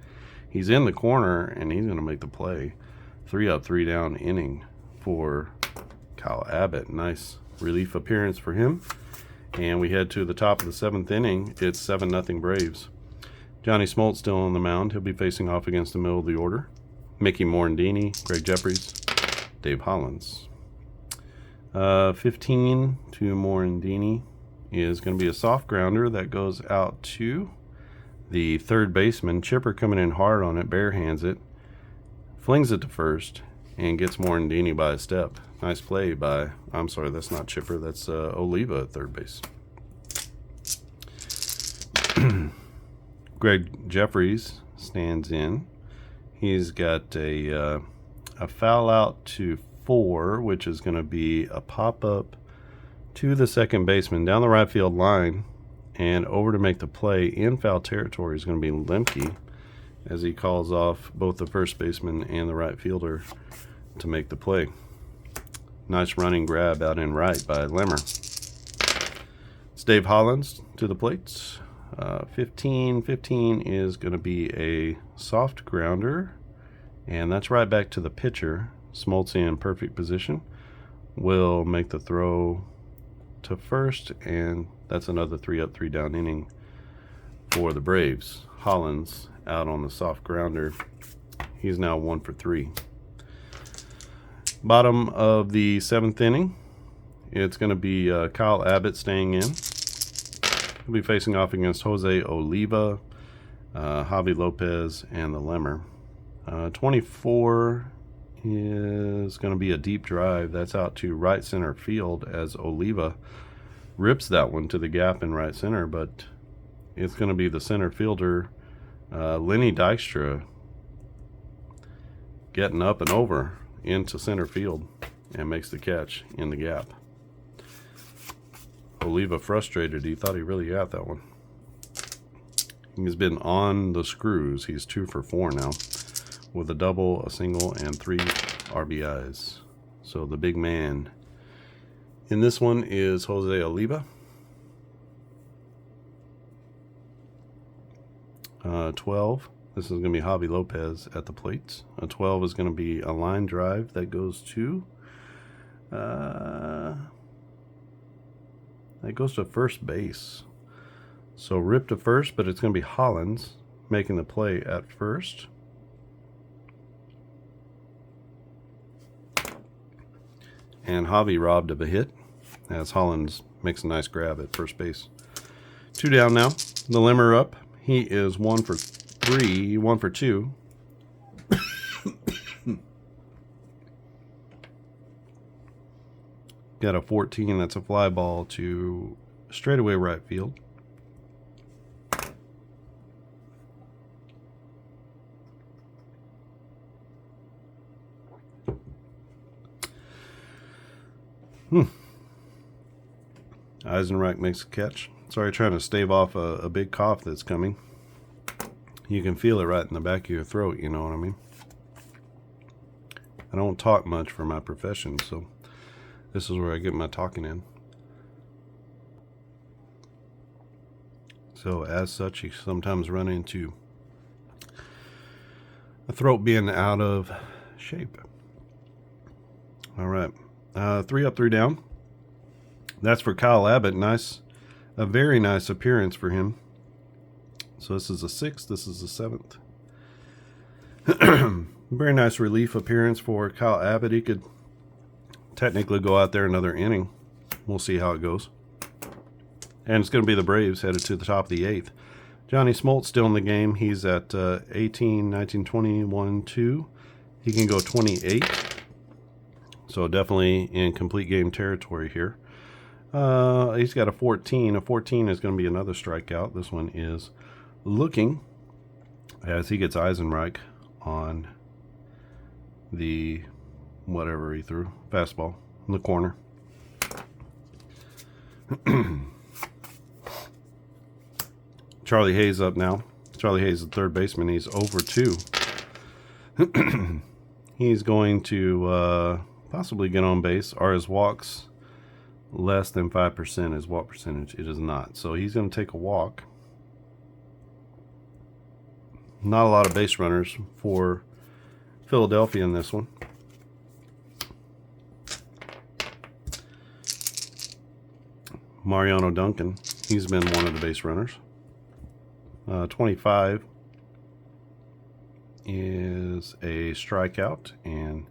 He's in the corner, and he's going to make the play. 3 up, 3 down inning for Kyle Abbott. Nice relief appearance for him. And we head to the top of the 7th inning. It's 7-0 Braves. Johnny Smoltz still on the mound. He'll be facing off against the middle of the order. Mickey Morandini, Greg Jeffries, Dave Hollins. 15 to Morandini is going to be a soft grounder that goes out to the third baseman. Chipper coming in hard on it, bare hands it, flings it to first, and gets Morandini by a step. Nice play by, I'm sorry, that's not Chipper, that's Oliva at third base. Greg Jeffries stands in. He's got a foul out to 4, which is going to be a pop-up to the second baseman down the right field line. And over to make the play in foul territory is going to be Lemke, as he calls off both the first baseman and the right fielder to make the play. Nice running grab out in right by Lemmer. It's Dave Hollins to the plates. 15 is going to be a soft grounder, and that's right back to the pitcher. Smoltz in perfect position. Will make the throw to first, and that's another 3 up, 3 down inning for the Braves. Hollins out on the soft grounder. He's now 1 for 3. Bottom of the 7th inning, it's going to be Kyle Abbott staying in. He'll be facing off against Jose Oliva, Javi Lopez, and the Lemmer. 24 is going to be a deep drive. That's out to right center field as Oliva rips that one to the gap in right center, but it's going to be the center fielder, Lenny Dykstra, getting up and over into center field and makes the catch in the gap. Oliva frustrated. He thought he really got that one. He's been on the screws. He's 2 for 4 now, with a double, a single, and 3 RBIs. So the big man in this one is Jose Oliva. 12. This is going to be Javi Lopez at the plate. A 12 is going to be a line drive that goes to first base. So rip to first, but it's going to be Hollins making the play at first. And Javi robbed of a hit as Hollins makes a nice grab at first base. 2 down now. The Lemmer up. He is 1 for 3, 1 for 2. Got a 14. That's a fly ball to straightaway right field. Eisenreich makes a catch. Sorry, trying to stave off a big cough that's coming. You can feel it right in the back of your throat, you know what I mean? I don't talk much for my profession, so this is where I get my talking in. So as such, you sometimes run into a throat being out of shape. All right, 3 up, 3 down. That's for Kyle Abbott. Nice, a very nice appearance for him. So this is a 6th, this is a 7th. Very nice relief appearance for Kyle Abbott. He could technically go out there another inning. We'll see how it goes. And it's going to be the Braves headed to the top of the 8th. Johnny Smoltz still in the game. He's at 18, 19, 20, 1, 2. He can go 28. So definitely in complete game territory here. He's got a 14. A 14 is going to be another strikeout. This one is looking as he gets Eisenreich on the whatever he threw, fastball in the corner. Charlie Hayes up now. Charlie Hayes, the third baseman. He's over 2. He's going to possibly get on base. Are his walks less than 5%? His walk percentage, it is not. So he's going to take a walk. Not a lot of base runners for Philadelphia in this one. Mariano Duncan, he's been one of the base runners. 25 is a strikeout, and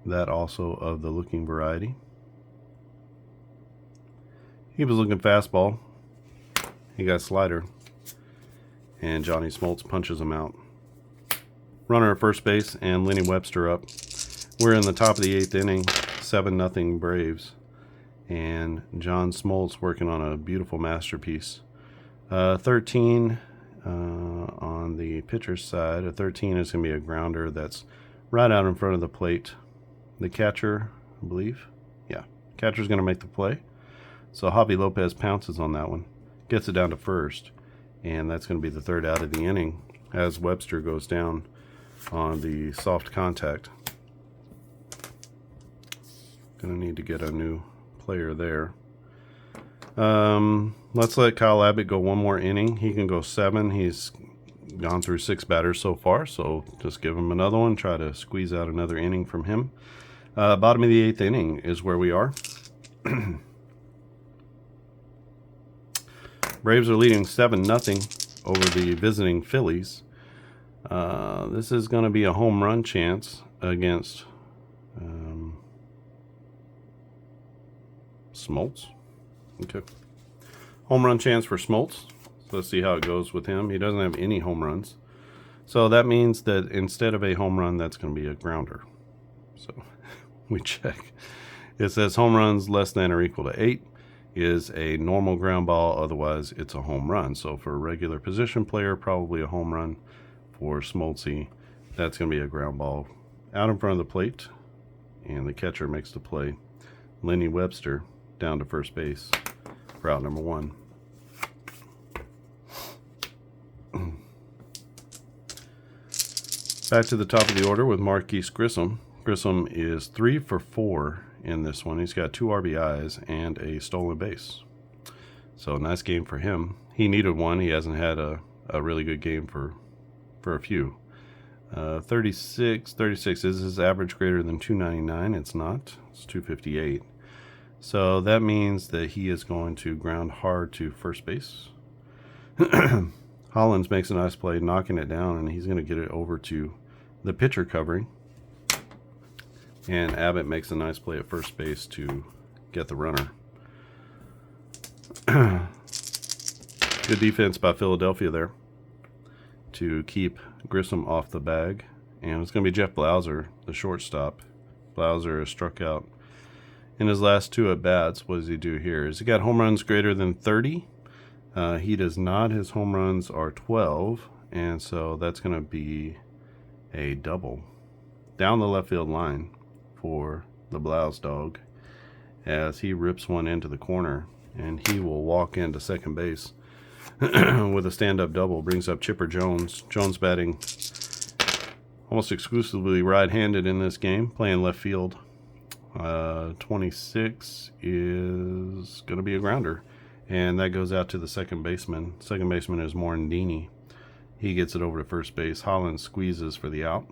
that also of the looking variety. He was looking fastball. He got slider, and Johnny Smoltz punches him out. Runner at first base and Lenny Webster up. We're in the top of the 8th inning, 7-0 Braves, and John Smoltz working on a beautiful masterpiece. 13 on the pitcher's side. A 13 is going to be a grounder that's right out in front of the plate. The catcher, I believe, catcher's going to make the play. So Javi Lopez pounces on that one, gets it down to first, and that's going to be the 3rd out of the inning as Webster goes down on the soft contact. Going to need to get a new player there. Let's let Kyle Abbott go one more inning. He can go 7. He's gone through 6 batters so far, so just give him another one. Try to squeeze out another inning from him. Bottom of the 8th inning is where we are. Braves are leading 7-0 over the visiting Phillies. This is going to be a home run chance against Smoltz. Okay. Home run chance for Smoltz. So let's see how it goes with him. He doesn't have any home runs. So that means that instead of a home run, that's going to be a grounder. So we check. It says home runs less than or equal to 8 is a normal ground ball. Otherwise, it's a home run. So for a regular position player, probably a home run. For Smoltzy, that's going to be a ground ball out in front of the plate. And the catcher makes the play. Lenny Webster down to first base for out number 1. Back to the top of the order with Marquise Grissom. Grissom is 3 for 4 in this one. He's got 2 RBIs and a stolen base. So nice game for him. He needed one. He hasn't had a really good game for a few. 36 is his average greater than 299? It's not. It's 258. So that means that he is going to ground hard to first base. Hollins makes a nice play, knocking it down, and he's going to get it over to the pitcher covering. And Abbott makes a nice play at first base to get the runner. Good defense by Philadelphia there to keep Grissom off the bag. And it's going to be Jeff Blauser, the shortstop. Blauser has struck out in his last 2 at-bats. What does he do here? Has he got home runs greater than 30? He does not. His home runs are 12. And so that's going to be a double down the left field line for the Blouse dog as he rips one into the corner. And he will walk into second base with a stand-up double. Brings up Chipper Jones. Jones batting almost exclusively right-handed in this game, playing left field. 26 is going to be a grounder. And that goes out to the second baseman. Second baseman is Morandini. He gets it over to first base. Holland squeezes for the out.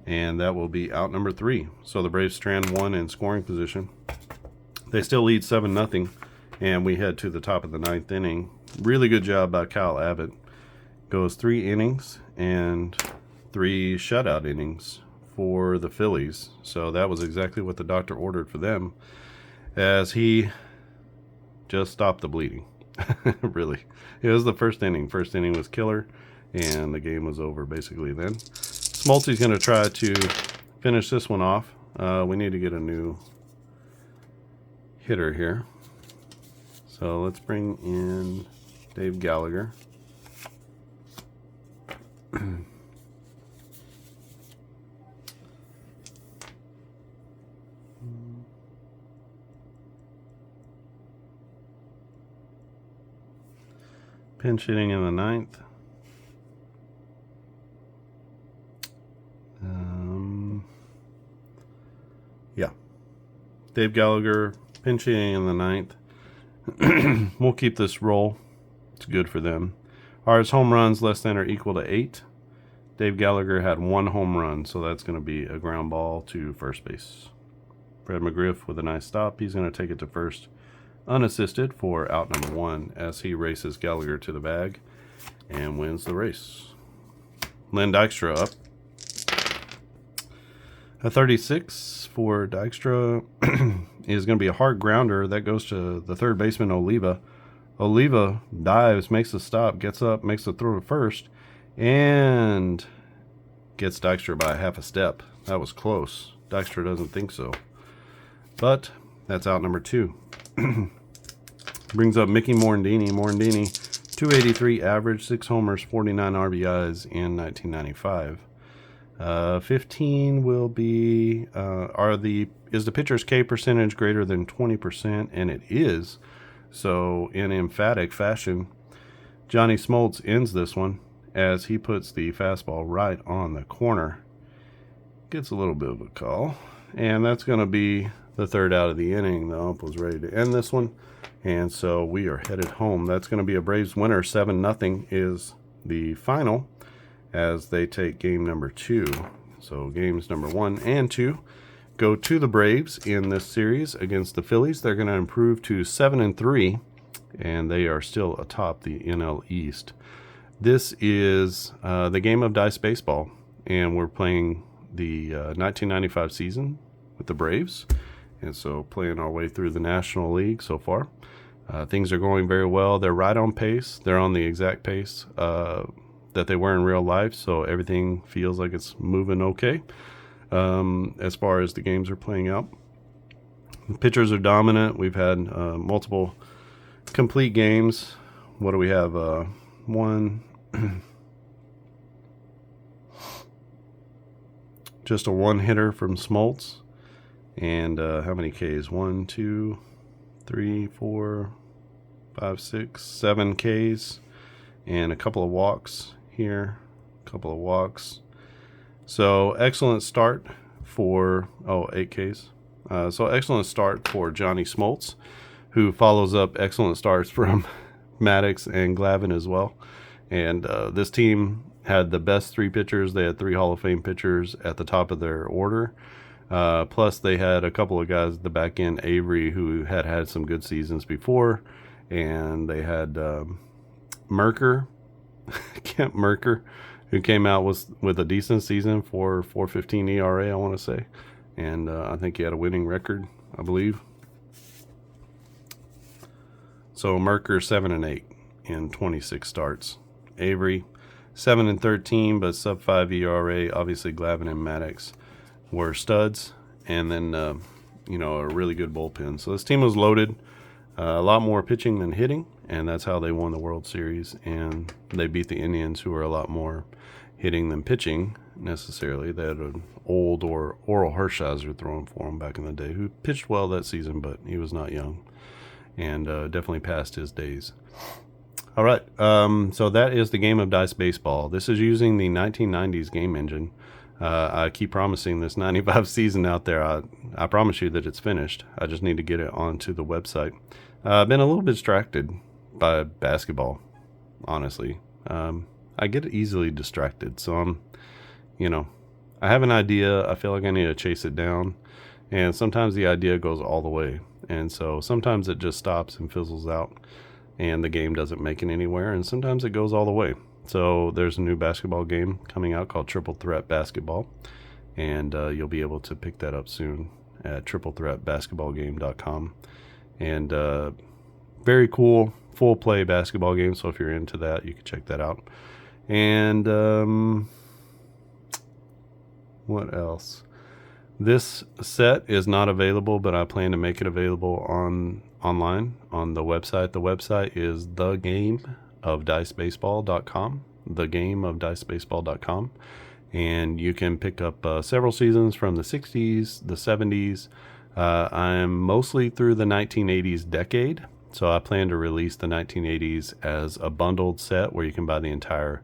And that will be out number 3. So the Braves strand 1 in scoring position. They still lead 7-0. And we head to the top of the 9th inning. Really good job by Kyle Abbott. Goes 3 innings and 3 shutout innings for the Phillies. So that was exactly what the doctor ordered for them, as he just stopped the bleeding. Really. It was the first inning. First inning was killer, and the game was over basically then. Smoltz is going to try to finish this one off. We need to get a new hitter here. So let's bring in Dave Gallagher. Pinch hitting in the 9th. Yeah. Dave Gallagher pinch hitting in the 9th. We'll keep this roll. It's good for them. Ours home runs less than or equal to 8. Dave Gallagher had 1 home run, so that's going to be a ground ball to first base. Fred McGriff with a nice stop. He's going to take it to first unassisted for out number 1 as he races Gallagher to the bag and wins the race. Len Dykstra up. A 36 for Dykstra is going to be a hard grounder. That goes to the third baseman, Oliva. Oliva dives, makes the stop, gets up, makes the throw to first, and gets Dykstra by half a step. That was close. Dykstra doesn't think so. But that's out number 2. Brings up Mickey Morandini. Morandini, 283 average, 6 homers, 49 RBIs in 1995. 15 will be, is the pitcher's K percentage greater than 20%? And it is. So in emphatic fashion, Johnny Smoltz ends this one as he puts the fastball right on the corner. Gets a little bit of a call. And that's going to be the 3rd out of the inning. The ump was ready to end this one. And so we are headed home. That's going to be a Braves winner. 7-0 is the final as they take game number 2. So games number 1 and 2 go to the Braves in this series against the Phillies. They're going to improve to 7-3, and they are still atop the NL East. This is the game of dice baseball, and we're playing the 1995 season with the Braves. And so playing our way through the National League so far. Things are going very well. They're right on pace. They're on the exact pace that they were in real life. So everything feels like it's moving okay as far as the games are playing out. The pitchers are dominant. We've had multiple complete games. What do we have? One. Just a 1-hitter from Smoltz. And how many Ks? 1, 2, 3, 4, 5, 6, 7 Ks. And a couple of walks here. A couple of walks. So excellent start for, 8 Ks. So excellent start for Johnny Smoltz, who follows up excellent starts from Maddox and Glavine as well. And this team had the best 3 pitchers. They had 3 Hall of Fame pitchers at the top of their order. Plus, they had a couple of guys at the back end, Avery, who had some good seasons before. And they had Merker, Kent Merker, who came out with a decent season for 4.15 ERA, I want to say. And I think he had a winning record, I believe. So Merker 7-8 in 26 starts. Avery 7-13, but sub 5 ERA. Obviously, Glavine and Maddox were studs, and then a really good bullpen. So this team was loaded, a lot more pitching than hitting, and that's how they won the World Series. And they beat the Indians, who are a lot more hitting than pitching necessarily. They had an old or Oral Hershiser throwing for them back in the day, who pitched well that season, but he was not young, and definitely past his days. All right, so that is the game of dice baseball. This is using the 1990s game engine. I keep promising this 95 season out there. I promise you that it's finished. I just need to get it onto the website. I've been a little bit distracted by basketball, honestly. I get easily distracted, so I have an idea. I feel like I need to chase it down, and sometimes the idea goes all the way, and so sometimes it just stops and fizzles out, and the game doesn't make it anywhere, and sometimes it goes all the way. So there's a new basketball game coming out called Triple Threat Basketball, and you'll be able to pick that up soon at triplethreatbasketballgame.com. And very cool full play basketball game. So if you're into that, you can check that out. And what else? This set is not available, but I plan to make it available online on the website. The website is thegameofdicebaseball.com. Thegameofdicebaseball.com. And you can pick up several seasons from the 60s, the 70s. I'm mostly through the 1980s decade, so I plan to release the 1980s as a bundled set where you can buy the entire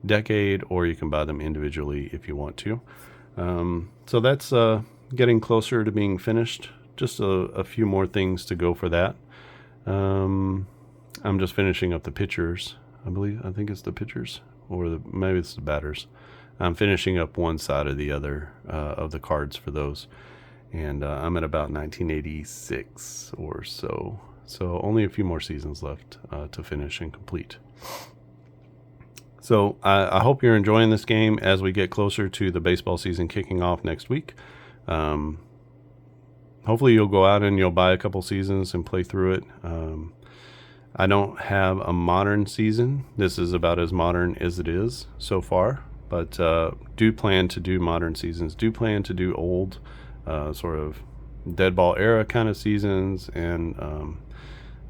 decade, or you can buy them individually if you want to. So that's getting closer to being finished. Just a few more things to go for that. I'm just finishing up the pitchers. I think it's the pitchers, or maybe it's the batters. I'm finishing up one side or the other of the cards for those. And I'm at about 1986 or so. So only a few more seasons left to finish and complete. So I hope you're enjoying this game as we get closer to the baseball season kicking off next week. Hopefully you'll go out and you'll buy a couple seasons and play through it. I don't have a modern season. This is about as modern as it is so far. But do plan to do modern seasons. Do plan to do old sort of dead ball era kind of seasons and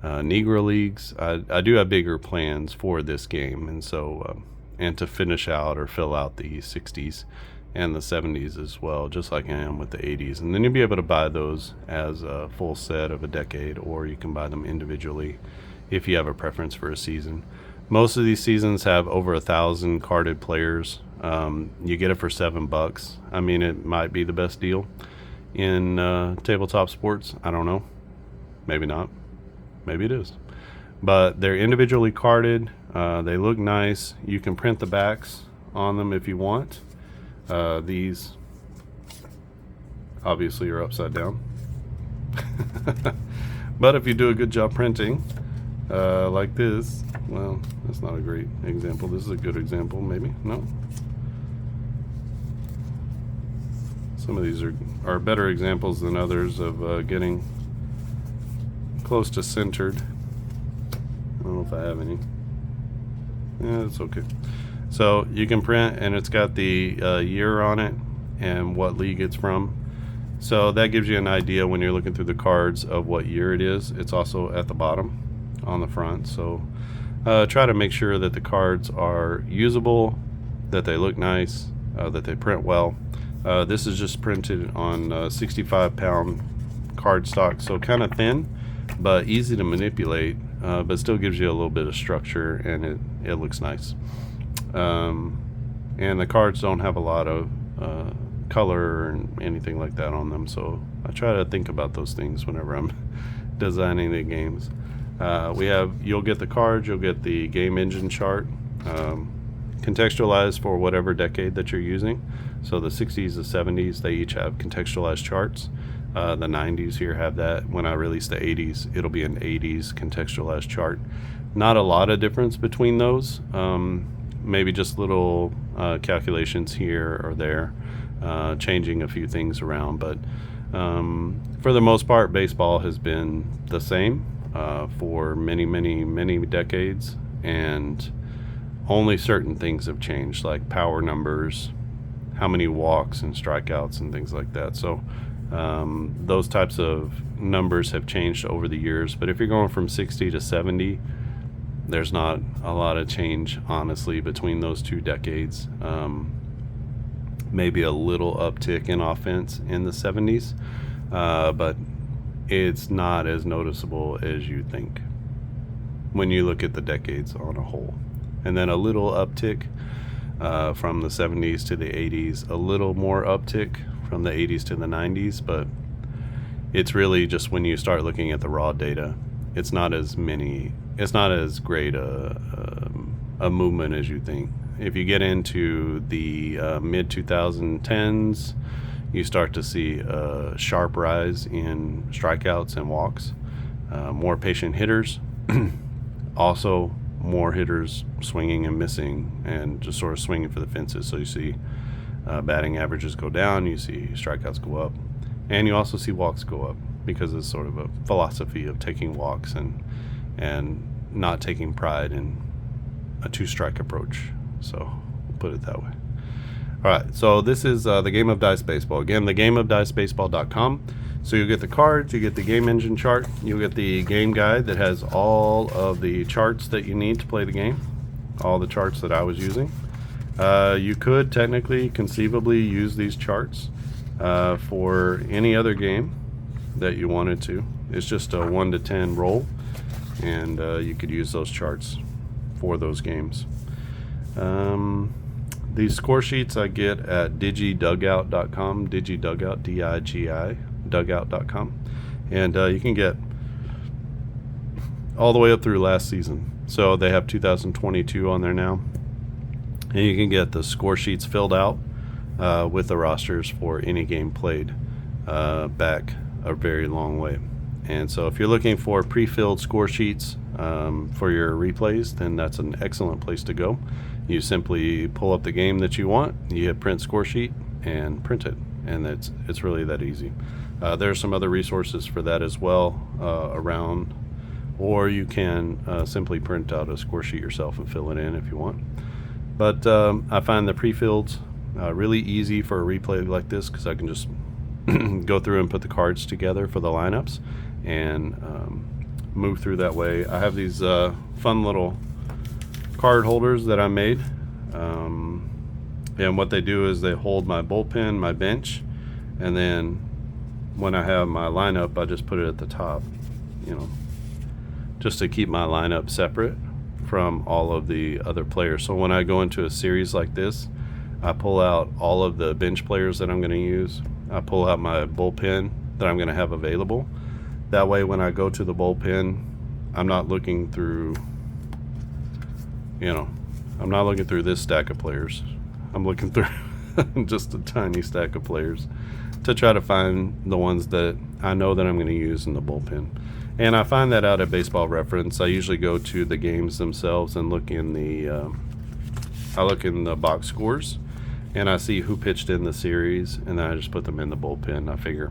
Negro leagues. I do have bigger plans for this game, and so and to finish out or fill out the 60s and the 70s as well, just like I am with the 80s. And then you'll be able to buy those as a full set of a decade, or you can buy them individually if you have a preference for a season. Most of these seasons have over 1,000 carded players. You get it for $7. I mean, it might be the best deal in tabletop sports. I don't know. Maybe not. Maybe it is. But they're individually carded. They look nice. You can print the backs on them if you want. These obviously are upside down. But if you do a good job printing, like this, well, that's not a great example. This is a good example, maybe. No. Some of these are better examples than others of getting close to centered. I don't know if I have any. Yeah, it's okay. So you can print, and it's got the year on it and what league it's from. So that gives you an idea when you're looking through the cards of what year it is. It's also at the bottom on the front. So try to make sure that the cards are usable, that they look nice, that they print well. This is just printed on 65-pound cardstock, so kind of thin, but easy to manipulate, but still gives you a little bit of structure, and it looks nice. And the cards don't have a lot of color and anything like that on them, so I try to think about those things whenever I'm designing the games. You'll get the cards, you'll get the game engine chart, contextualized for whatever decade that you're using. So the 60s, the 70s, they each have contextualized charts. The 90s here have that. When I release the 80s, it'll be an 80s contextualized chart. Not a lot of difference between those. Maybe just little calculations here or there, changing a few things around. But for the most part, baseball has been the same for many, many, many decades. And only certain things have changed, like power numbers, how many walks and strikeouts and things like that. So those types of numbers have changed over the years. But if you're going from 60 to 70, there's not a lot of change, honestly, between those two decades. Maybe a little uptick in offense in the 70s, but it's not as noticeable as you think when you look at the decades on a whole. And then a little uptick from the 70s to the 80s, a little more uptick from the 80s to the 90s, but it's really just when you start looking at the raw data it's not as great a movement as you think. If you get into the mid 2010s, you start to see a sharp rise in strikeouts and walks, more patient hitters, also more hitters swinging and missing and just sort of swinging for the fences. So you see batting averages go down, you see strikeouts go up, and you also see walks go up, because it's sort of a philosophy of taking walks and not taking pride in a two-strike approach. So we'll put it that way. All right, so this is the Game of Dice Baseball. Again, thegameofdicebaseball.com. So you get the cards, you get the game engine chart, you get the game guide that has all of the charts that you need to play the game, all the charts that I was using. You could technically, conceivably use these charts for any other game that you wanted to. It's just a 1 to 10 roll, and you could use those charts for those games. These score sheets I get at digidugout.com, digidugout, D-I-G-I, dugout.com, and you can get all the way up through last season. So they have 2022 on there now, and you can get the score sheets filled out with the rosters for any game played back a very long way. And so if you're looking for pre-filled score sheets for your replays, then that's an excellent place to go. You simply pull up the game that you want, you hit print score sheet, and print it, and it's really that easy. There's some other resources for that as well around, or you can simply print out a score sheet yourself and fill it in if you want. But I find the pre-filleds really easy for a replay like this, because I can just go through and put the cards together for the lineups and move through that way. I have these fun little card holders that I made, and what they do is they hold my bullpen, my bench, and then when I have my lineup, I just put it at the top, just to keep my lineup separate from all of the other players. So when I go into a series like this, I pull out all of the bench players that I'm going to use. I pull out my bullpen that I'm going to have available. That way, when I go to the bullpen, I'm not looking through, I'm not looking through this stack of players. I'm looking through just a tiny stack of players to try to find the ones that I know that I'm going to use in the bullpen. And I find that out at Baseball Reference. I usually go to the games themselves and look in the box scores, and I see who pitched in the series, and then I just put them in the bullpen. I figure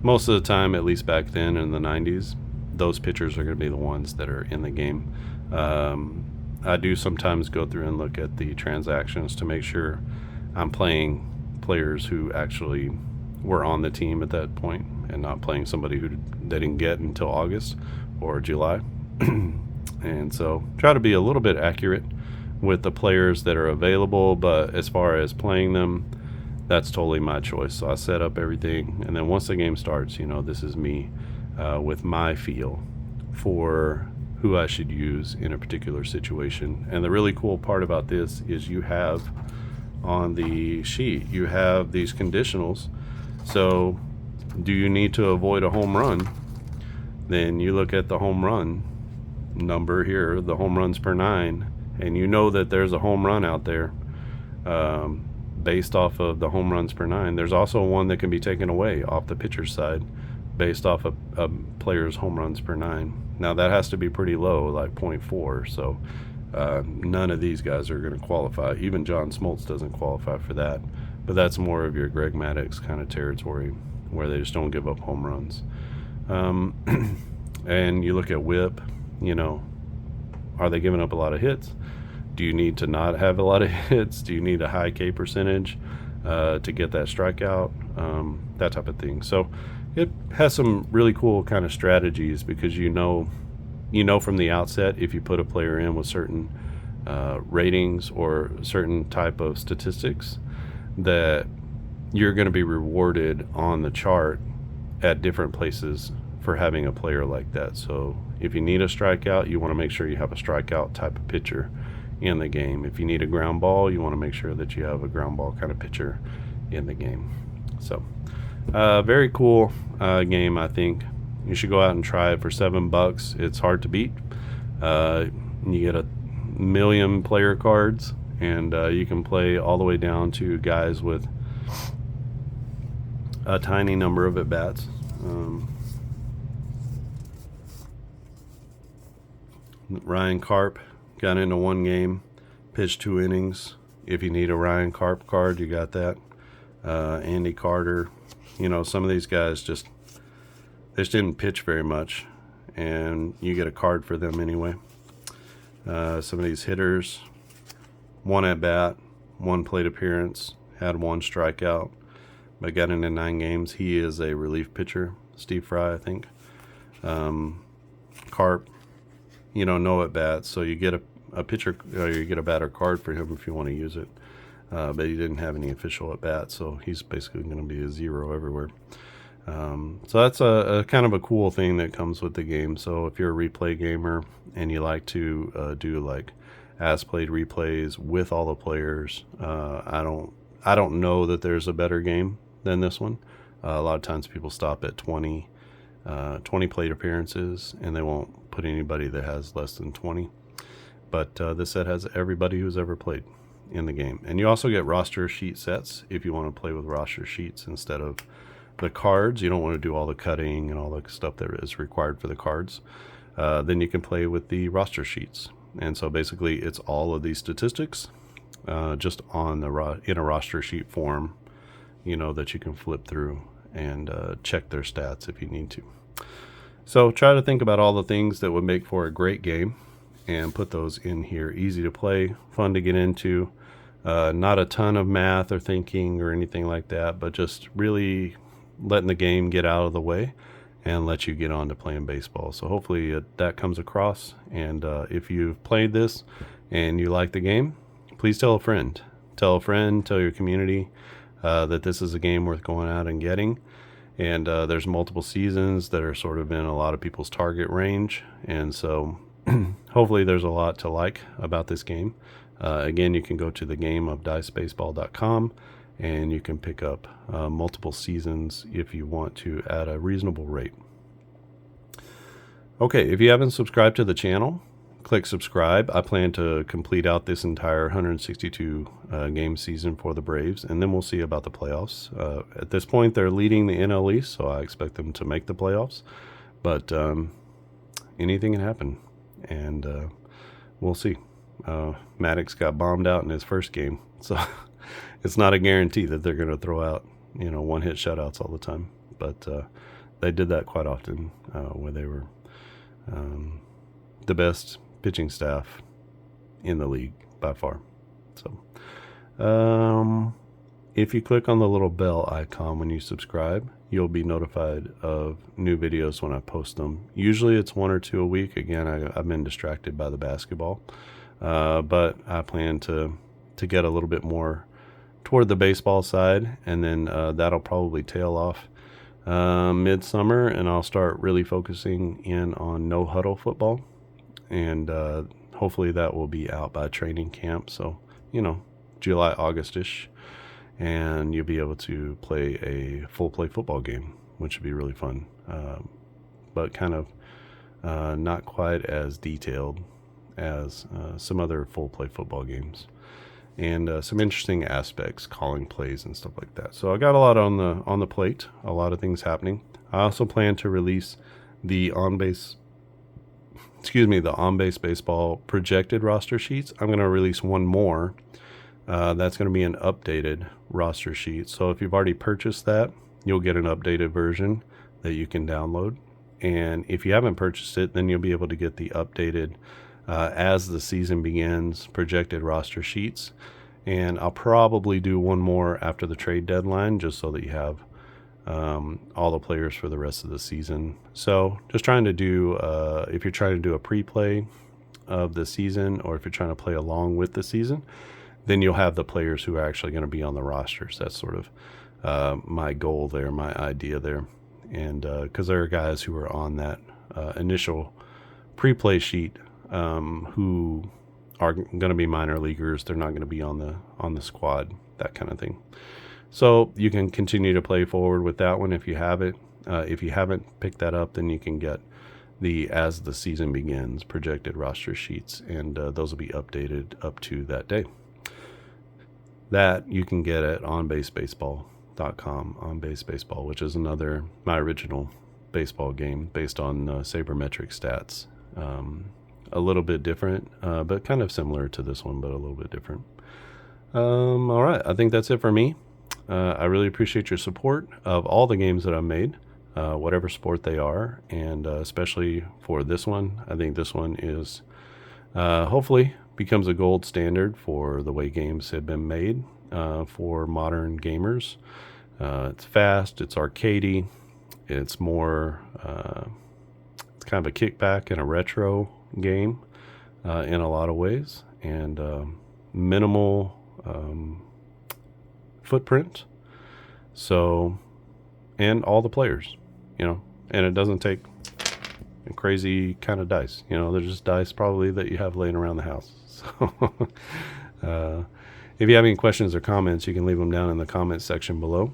most of the time, at least back then in the 90s, those pitchers are going to be the ones that are in the game. I do sometimes go through and look at the transactions to make sure I'm playing players who actually were on the team at that point, and not playing somebody who they didn't get until August or July. And so try to be a little bit accurate with the players that are available, but as far as playing them, that's totally my choice. So I set up everything, and then once the game starts, this is me with my feel for who I should use in a particular situation. And the really cool part about this is you have on the sheet, you have these conditionals. So do you need to avoid a home run? Then you look at the home run number here, the home runs per 9, and you know that there's a home run out there based off of the home runs per 9. There's also one that can be taken away off the pitcher's side based off of a player's home runs per 9. Now that has to be pretty low, like 0.4. So none of these guys are going to qualify. Even John Smoltz doesn't qualify for that. But that's more of your Greg Maddux kind of territory, where they just don't give up home runs. And you look at WHIP, are they giving up a lot of hits? Do you need to not have a lot of hits? Do you need a high K percentage to get that strikeout? That type of thing. So it has some really cool kind of strategies, because you know from the outset, if you put a player in with certain ratings or certain type of statistics, that you're going to be rewarded on the chart at different places for having a player like that. So if you need a strikeout, you want to make sure you have a strikeout type of pitcher in the game. If you need a ground ball, you want to make sure that you have a ground ball kind of pitcher in the game. So very cool game, I think. You should go out and try it for $7. It's hard to beat. You get a million player cards, and you can play all the way down to guys with a tiny number of at-bats. Ryan Karp got into one game, pitched 2 innings. If you need a Ryan Karp card, you got that. Andy Carter, some of these guys just didn't pitch very much, and you get a card for them anyway. Some of these hitters, 1 at bat, 1 plate appearance, had 1 strikeout, but got into 9 games. He is a relief pitcher, Steve Fry, I think. Karp, no at bats, so you get a pitcher, or you get a batter card for him if you want to use it. But he didn't have any official at bats, so he's basically going to be a 0 everywhere. So that's a kind of a cool thing that comes with the game. So if you're a replay gamer and you like to do like as played replays with all the players, I don't know that there's a better game than this one. A lot of times people stop at 20 plate appearances, and they won't put anybody that has less than 20. But this set has everybody who's ever played in the game. And you also get roster sheet sets if you want to play with roster sheets instead of the cards. You don't want to do all the cutting and all the stuff that is required for the cards. Then you can play with the roster sheets. And so basically it's all of these statistics just on in a roster sheet form, that you can flip through and check their stats if you need to. So try to think about all the things that would make for a great game and put those in here. Easy to play, fun to get into, not a ton of math or thinking or anything like that, but just really letting the game get out of the way and let you get on to playing baseball. So hopefully that comes across. And if you've played this and you like the game, please tell a friend. Tell your community that this is a game worth going out and getting. And there's multiple seasons that are sort of in a lot of people's target range. And so hopefully there's a lot to like about this game. Again, you can go to thegameofdicebaseball.com and you can pick up multiple seasons if you want to at a reasonable rate. Okay, if you haven't subscribed to the channel, click subscribe. I plan to complete out this entire 162 game season for the Braves, and then we'll see about the playoffs. At this point, they're leading the NL East, so I expect them to make the playoffs. But anything can happen, and we'll see. Maddox got bombed out in his first game, so it's not a guarantee that they're going to throw out, 1-hit shutouts all the time. But they did that quite often where they were the best pitching staff in the league by far. So if you click on the little bell icon when you subscribe, you'll be notified of new videos when I post them. Usually it's 1 or 2 a week. Again, I've been distracted by the basketball, but I plan to get a little bit more toward the baseball side, and then that'll probably tail off midsummer, and I'll start really focusing in on no huddle football, and hopefully that will be out by training camp. So July, August-ish, and you'll be able to play a full play football game, which would be really fun, but kind of not quite as detailed as some other full play football games, and some interesting aspects, calling plays and stuff like that. So I got a lot on the plate, a lot of things happening. I also plan to release the on-base baseball projected roster sheets. I'm going to release one more. That's going to be an updated roster sheet. So if you've already purchased that, you'll get an updated version that you can download. And if you haven't purchased it, then you'll be able to get the updated as the season begins projected roster sheets. And I'll probably do one more after the trade deadline, just so that you have all the players for the rest of the season. So just trying to do, if you're trying to do a pre-play of the season, or if you're trying to play along with the season, then you'll have the players who are actually going to be on the rosters. That's sort of my goal there, my idea there. And because there are guys who are on that initial pre-play sheet who are going to be minor leaguers. They're not going to be on the squad, that kind of thing. So you can continue to play forward with that one if you have it. If you haven't picked that up, then you can get the As the Season Begins projected roster sheets, and those will be updated up to that day. That you can get at onbasebaseball.com, onbasebaseball, which is my original baseball game based on sabermetric stats. A little bit different, but kind of similar to this one, but a little bit different. All right, I think that's it for me. I really appreciate your support of all the games that I've made, whatever sport they are, and especially for this one. I think this one is hopefully becomes a gold standard for the way games have been made for modern gamers. It's fast, it's arcadey, it's more, it's kind of a kickback and a retro game in a lot of ways, and minimal footprint. So, and all the players, and it doesn't take crazy kind of dice. They're just dice probably that you have laying around the house. So, if you have any questions or comments, you can leave them down in the comments section below.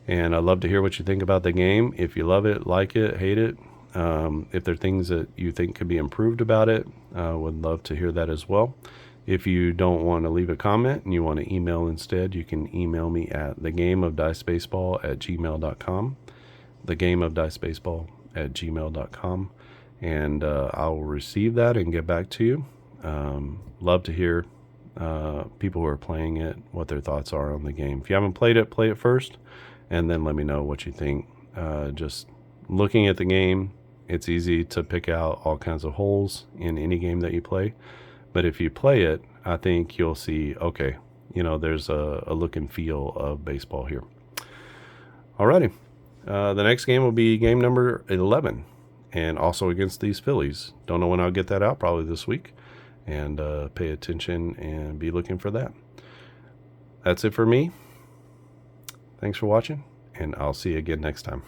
And I'd love to hear what you think about the game. If you love it, like it, hate it, if there are things that you think could be improved about it, would love to hear that as well. If you don't want to leave a comment and you want to email instead, you can email me at thegameofdicebaseball@gmail.com, thegameofdicebaseball@gmail.com, and I will receive that and get back to you. Love to hear people who are playing it, what their thoughts are on the game. If you haven't played it, play it first, and then let me know what you think. Just looking at the game, it's easy to pick out all kinds of holes in any game that you play. But if you play it, I think you'll see, okay, there's a look and feel of baseball here. Alrighty. The next game will be game number 11, and also against these Phillies. Don't know when I'll get that out, probably this week. And pay attention and be looking for that. That's it for me. Thanks for watching, and I'll see you again next time.